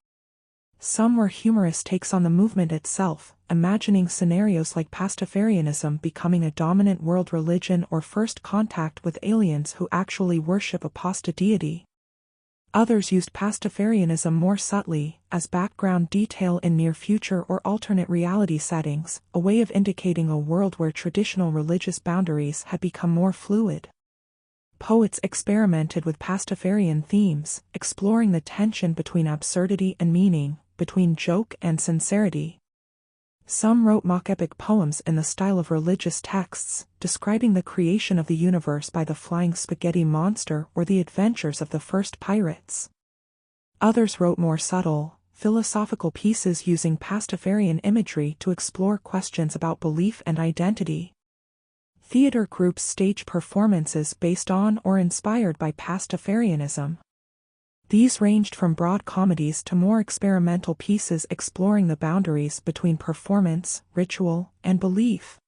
Some were humorous takes on the movement itself, imagining scenarios like Pastafarianism becoming a dominant world religion or first contact with aliens who actually worship a pasta deity. Others used Pastafarianism more subtly, as background detail in near-future or alternate reality settings, a way of indicating a world where traditional religious boundaries had become more fluid. Poets experimented with Pastafarian themes, exploring the tension between absurdity and meaning, between joke and sincerity. Some wrote mock-epic poems in the style of religious texts, describing the creation of the universe by the flying spaghetti monster or the adventures of the first pirates. Others wrote more subtle, philosophical pieces using Pastafarian imagery to explore questions about belief and identity. Theater groups staged performances based on or inspired by Pastafarianism. These ranged from broad comedies to more experimental pieces exploring the boundaries between performance, ritual, and belief.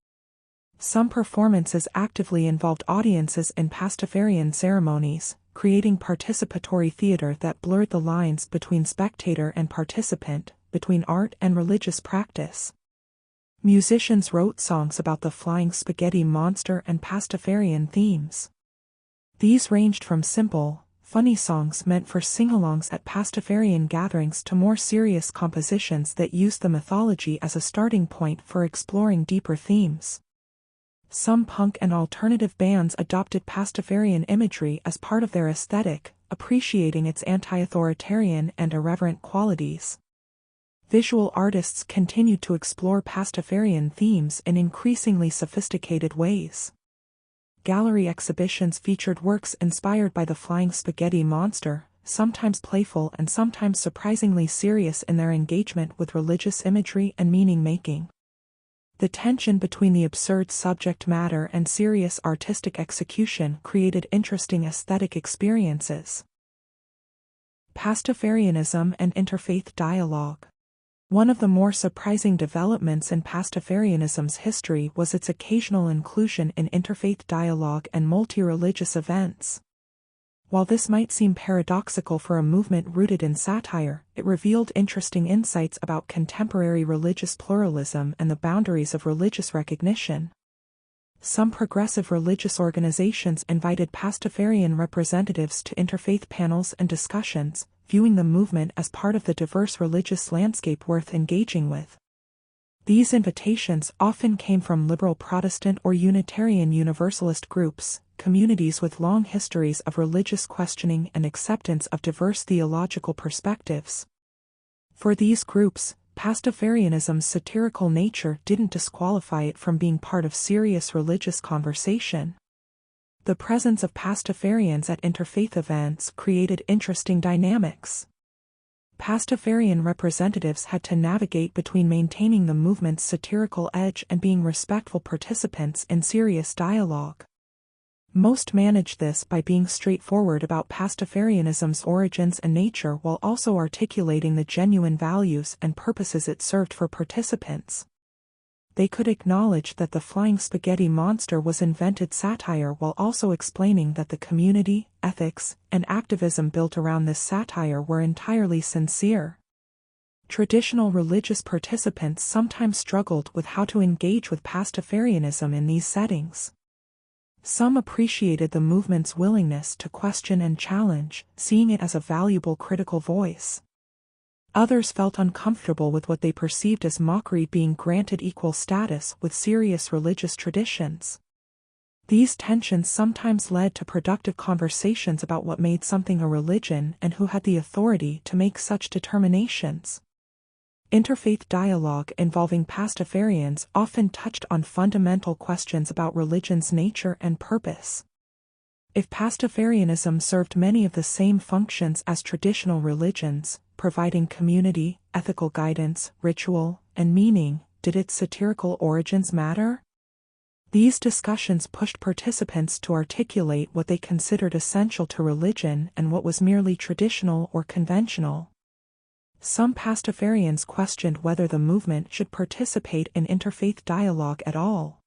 Some performances actively involved audiences in Pastafarian ceremonies, creating participatory theater that blurred the lines between spectator and participant, between art and religious practice. Musicians wrote songs about the flying spaghetti monster and Pastafarian themes. These ranged from simple, funny songs meant for sing-alongs at Pastafarian gatherings to more serious compositions that used the mythology as a starting point for exploring deeper themes. Some punk and alternative bands adopted Pastafarian imagery as part of their aesthetic, appreciating its anti-authoritarian and irreverent qualities. Visual artists continued to explore Pastafarian themes in increasingly sophisticated ways. Gallery exhibitions featured works inspired by the flying spaghetti monster, sometimes playful and sometimes surprisingly serious in their engagement with religious imagery and meaning-making. The tension between the absurd subject matter and serious artistic execution created interesting aesthetic experiences. Pastafarianism and interfaith dialogue. One of the more surprising developments in Pastafarianism's history was its occasional inclusion in interfaith dialogue and multi-religious events. While this might seem paradoxical for a movement rooted in satire, it revealed interesting insights about contemporary religious pluralism and the boundaries of religious recognition. Some progressive religious organizations invited Pastafarian representatives to interfaith panels and discussions, viewing the movement as part of the diverse religious landscape worth engaging with. These invitations often came from liberal Protestant or Unitarian Universalist groups, communities with long histories of religious questioning and acceptance of diverse theological perspectives. For these groups, Pastafarianism's satirical nature didn't disqualify it from being part of serious religious conversation. The presence of Pastafarians at interfaith events created interesting dynamics. Pastafarian representatives had to navigate between maintaining the movement's satirical edge and being respectful participants in serious dialogue. Most managed this by being straightforward about Pastafarianism's origins and nature while also articulating the genuine values and purposes it served for participants. They could acknowledge that the flying spaghetti monster was invented satire while also explaining that the community, ethics, and activism built around this satire were entirely sincere. Traditional religious participants sometimes struggled with how to engage with Pastafarianism in these settings. Some appreciated the movement's willingness to question and challenge, seeing it as a valuable critical voice. Others felt uncomfortable with what they perceived as mockery being granted equal status with serious religious traditions. These tensions sometimes led to productive conversations about what made something a religion and who had the authority to make such determinations. Interfaith dialogue involving Pastafarians often touched on fundamental questions about religion's nature and purpose. If Pastafarianism served many of the same functions as traditional religions, providing community, ethical guidance, ritual, and meaning, did its satirical origins matter? These discussions pushed participants to articulate what they considered essential to religion and what was merely traditional or conventional. Some Pastafarians questioned whether the movement should participate in interfaith dialogue at all.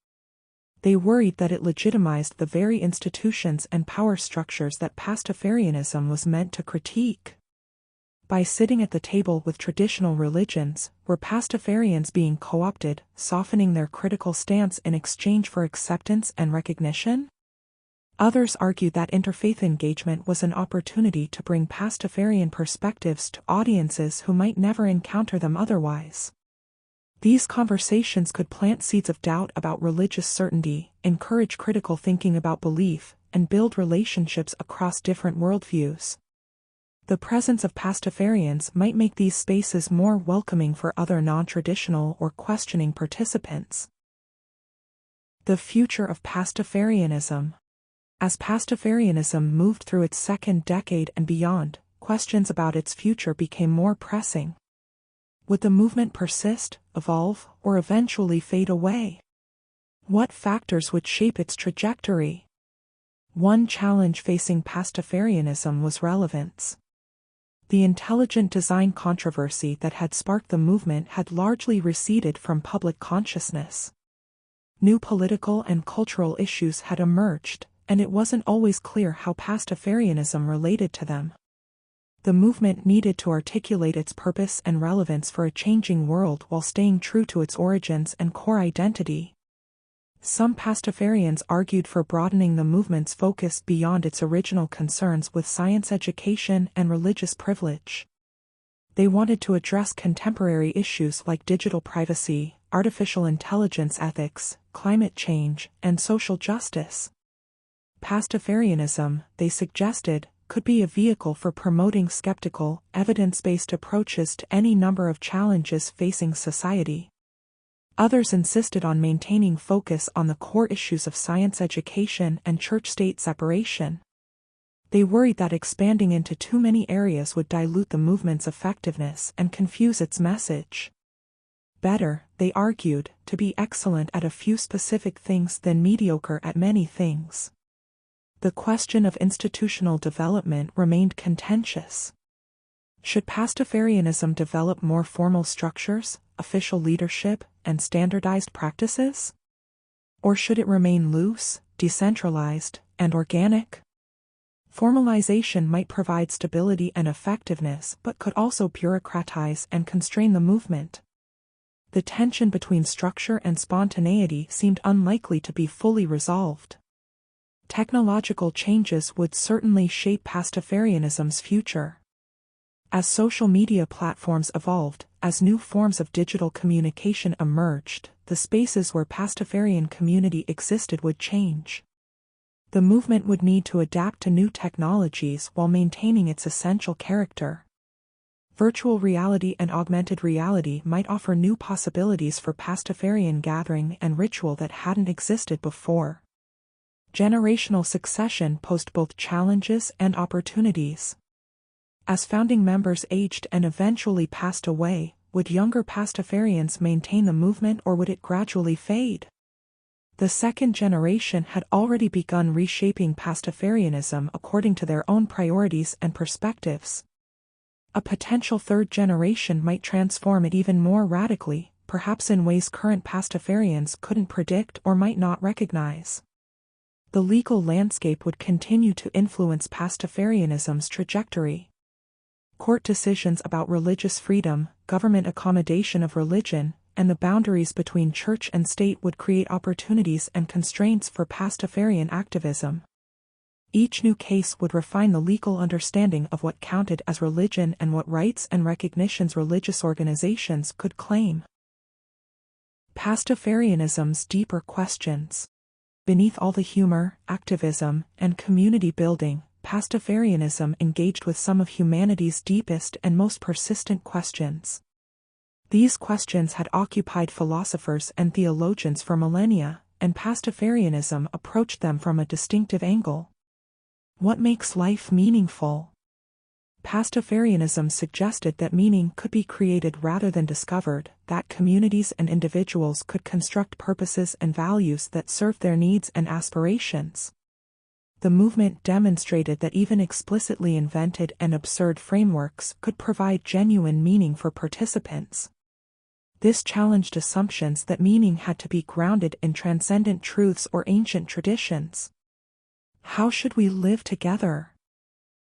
They worried that it legitimized the very institutions and power structures that Pastafarianism was meant to critique. By sitting at the table with traditional religions, were Pastafarians being co-opted, softening their critical stance in exchange for acceptance and recognition? Others argued that interfaith engagement was an opportunity to bring Pastafarian perspectives to audiences who might never encounter them otherwise. These conversations could plant seeds of doubt about religious certainty, encourage critical thinking about belief, and build relationships across different worldviews. The presence of Pastafarians might make these spaces more welcoming for other non-traditional or questioning participants. The future of Pastafarianism. As Pastafarianism moved through its second decade and beyond, questions about its future became more pressing. Would the movement persist, evolve, or eventually fade away? What factors would shape its trajectory? One challenge facing Pastafarianism was relevance. The intelligent design controversy that had sparked the movement had largely receded from public consciousness. New political and cultural issues had emerged, and it wasn't always clear how Pastafarianism related to them. The movement needed to articulate its purpose and relevance for a changing world while staying true to its origins and core identity. Some Pastafarians argued for broadening the movement's focus beyond its original concerns with science education and religious privilege. They wanted to address contemporary issues like digital privacy, artificial intelligence ethics, climate change, and social justice. Pastafarianism, they suggested, could be a vehicle for promoting skeptical, evidence-based approaches to any number of challenges facing society. Others insisted on maintaining focus on the core issues of science education and church-state separation. They worried that expanding into too many areas would dilute the movement's effectiveness and confuse its message. Better, they argued, to be excellent at a few specific things than mediocre at many things. The question of institutional development remained contentious. Should Pastafarianism develop more formal structures, official leadership, and standardized practices? Or should it remain loose, decentralized, and organic? Formalization might provide stability and effectiveness but could also bureaucratize and constrain the movement. The tension between structure and spontaneity seemed unlikely to be fully resolved. Technological changes would certainly shape Pastafarianism's future. As social media platforms evolved, as new forms of digital communication emerged, the spaces where Pastafarian community existed would change. The movement would need to adapt to new technologies while maintaining its essential character. Virtual reality and augmented reality might offer new possibilities for Pastafarian gathering and ritual that hadn't existed before. Generational succession posed both challenges and opportunities. As founding members aged and eventually passed away, would younger Pastafarians maintain the movement or would it gradually fade? The second generation had already begun reshaping Pastafarianism according to their own priorities and perspectives. A potential third generation might transform it even more radically, perhaps in ways current Pastafarians couldn't predict or might not recognize. The legal landscape would continue to influence Pastafarianism's trajectory. Court decisions about religious freedom, government accommodation of religion, and the boundaries between church and state would create opportunities and constraints for Pastafarian activism. Each new case would refine the legal understanding of what counted as religion and what rights and recognitions religious organizations could claim. Pastafarianism's deeper questions. Beneath all the humor, activism, and community building, Pastafarianism engaged with some of humanity's deepest and most persistent questions. These questions had occupied philosophers and theologians for millennia, and Pastafarianism approached them from a distinctive angle. What makes life meaningful? Pastafarianism suggested that meaning could be created rather than discovered, that communities and individuals could construct purposes and values that serve their needs and aspirations. The movement demonstrated that even explicitly invented and absurd frameworks could provide genuine meaning for participants. This challenged assumptions that meaning had to be grounded in transcendent truths or ancient traditions. How should we live together?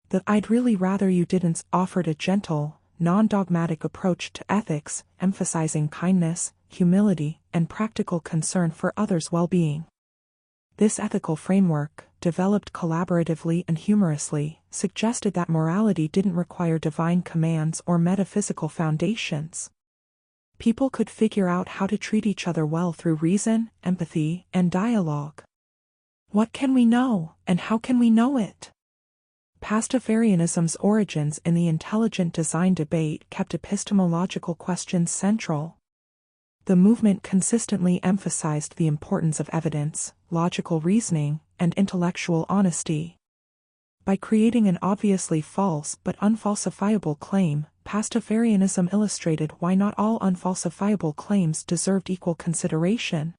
that I'd really rather you didn't offered a gentle, non-dogmatic approach to ethics, emphasizing kindness, humility, and practical concern for others' well-being. This ethical framework, developed collaboratively and humorously, suggested that morality didn't require divine commands or metaphysical foundations. People could figure out how to treat each other well through reason, empathy, and dialogue. What can we know, and how can we know it? Pastafarianism's origins in the intelligent design debate kept epistemological questions central. The movement consistently emphasized the importance of evidence, logical reasoning, and intellectual honesty. By creating an obviously false but unfalsifiable claim, Pastafarianism illustrated why not all unfalsifiable claims deserved equal consideration.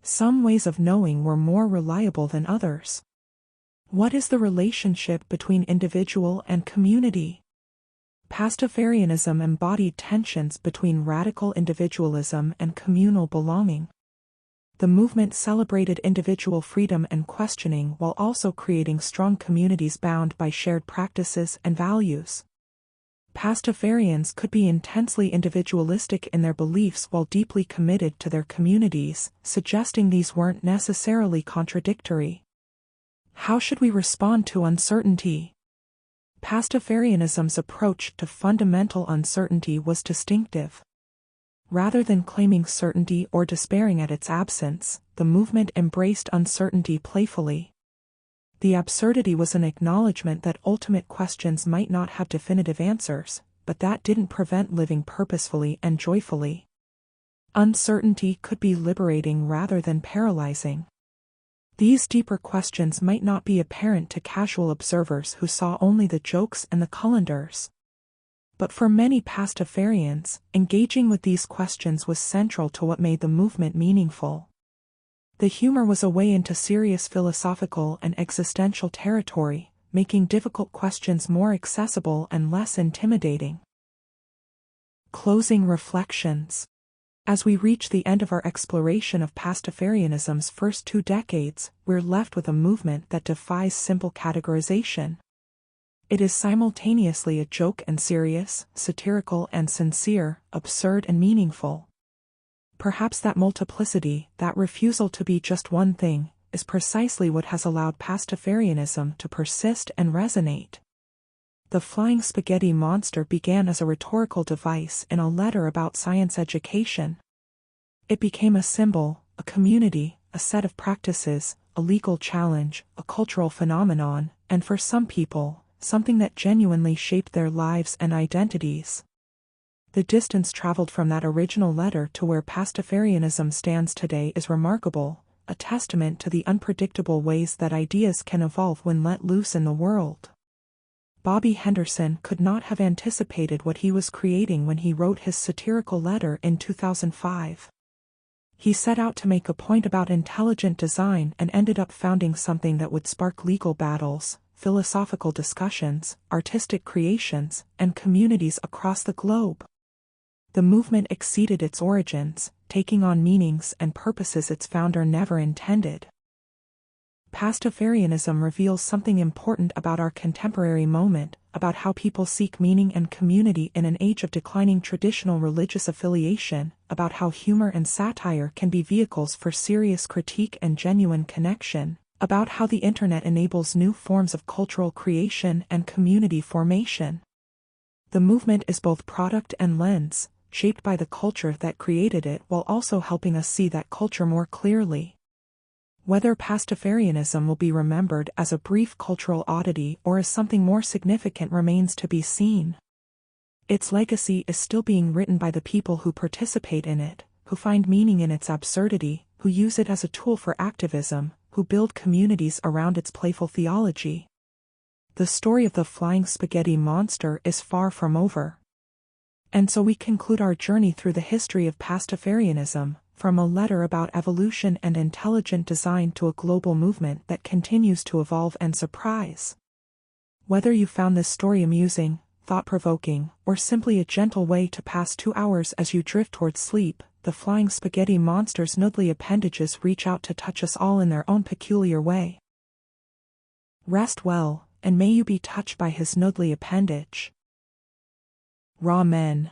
Some ways of knowing were more reliable than others. What is the relationship between individual and community? Pastafarianism embodied tensions between radical individualism and communal belonging. The movement celebrated individual freedom and questioning while also creating strong communities bound by shared practices and values. Pastafarians could be intensely individualistic in their beliefs while deeply committed to their communities, suggesting these weren't necessarily contradictory. How should we respond to uncertainty? Pastafarianism's approach to fundamental uncertainty was distinctive. Rather than claiming certainty or despairing at its absence, the movement embraced uncertainty playfully. The absurdity was an acknowledgement that ultimate questions might not have definitive answers, but that didn't prevent living purposefully and joyfully. Uncertainty could be liberating rather than paralyzing. These deeper questions might not be apparent to casual observers who saw only the jokes and the calendars. But for many Pastafarians, engaging with these questions was central to what made the movement meaningful. The humor was a way into serious philosophical and existential territory, making difficult questions more accessible and less intimidating. Closing reflections. As we reach the end of our exploration of Pastafarianism's first 2 decades, we're left with a movement that defies simple categorization. It is simultaneously a joke and serious, satirical and sincere, absurd and meaningful. Perhaps that multiplicity, that refusal to be just one thing, is precisely what has allowed Pastafarianism to persist and resonate. The flying spaghetti monster began as a rhetorical device in a letter about science education. It became a symbol, a community, a set of practices, a legal challenge, a cultural phenomenon, and for some people, something that genuinely shaped their lives and identities. The distance traveled from that original letter to where Pastafarianism stands today is remarkable, a testament to the unpredictable ways that ideas can evolve when let loose in the world. Bobby Henderson could not have anticipated what he was creating when he wrote his satirical letter in 2005. He set out to make a point about intelligent design and ended up founding something that would spark legal battles, philosophical discussions, artistic creations, and communities across the globe. The movement exceeded its origins, taking on meanings and purposes its founder never intended. Pastafarianism reveals something important about our contemporary moment, about how people seek meaning and community in an age of declining traditional religious affiliation, about how humor and satire can be vehicles for serious critique and genuine connection, about how the internet enables new forms of cultural creation and community formation. The movement is both product and lens, shaped by the culture that created it while also helping us see that culture more clearly. Whether Pastafarianism will be remembered as a brief cultural oddity or as something more significant remains to be seen. Its legacy is still being written by the people who participate in it, who find meaning in its absurdity, who use it as a tool for activism, who build communities around its playful theology. The story of the flying spaghetti monster is far from over. And so we conclude our journey through the history of Pastafarianism, from a letter about evolution and intelligent design to a global movement that continues to evolve and surprise. Whether you found this story amusing, thought-provoking, or simply a gentle way to pass 2 hours as you drift towards sleep, the flying spaghetti monster's noodly appendages reach out to touch us all in their own peculiar way. Rest well, and may you be touched by his noodly appendage. Raw men.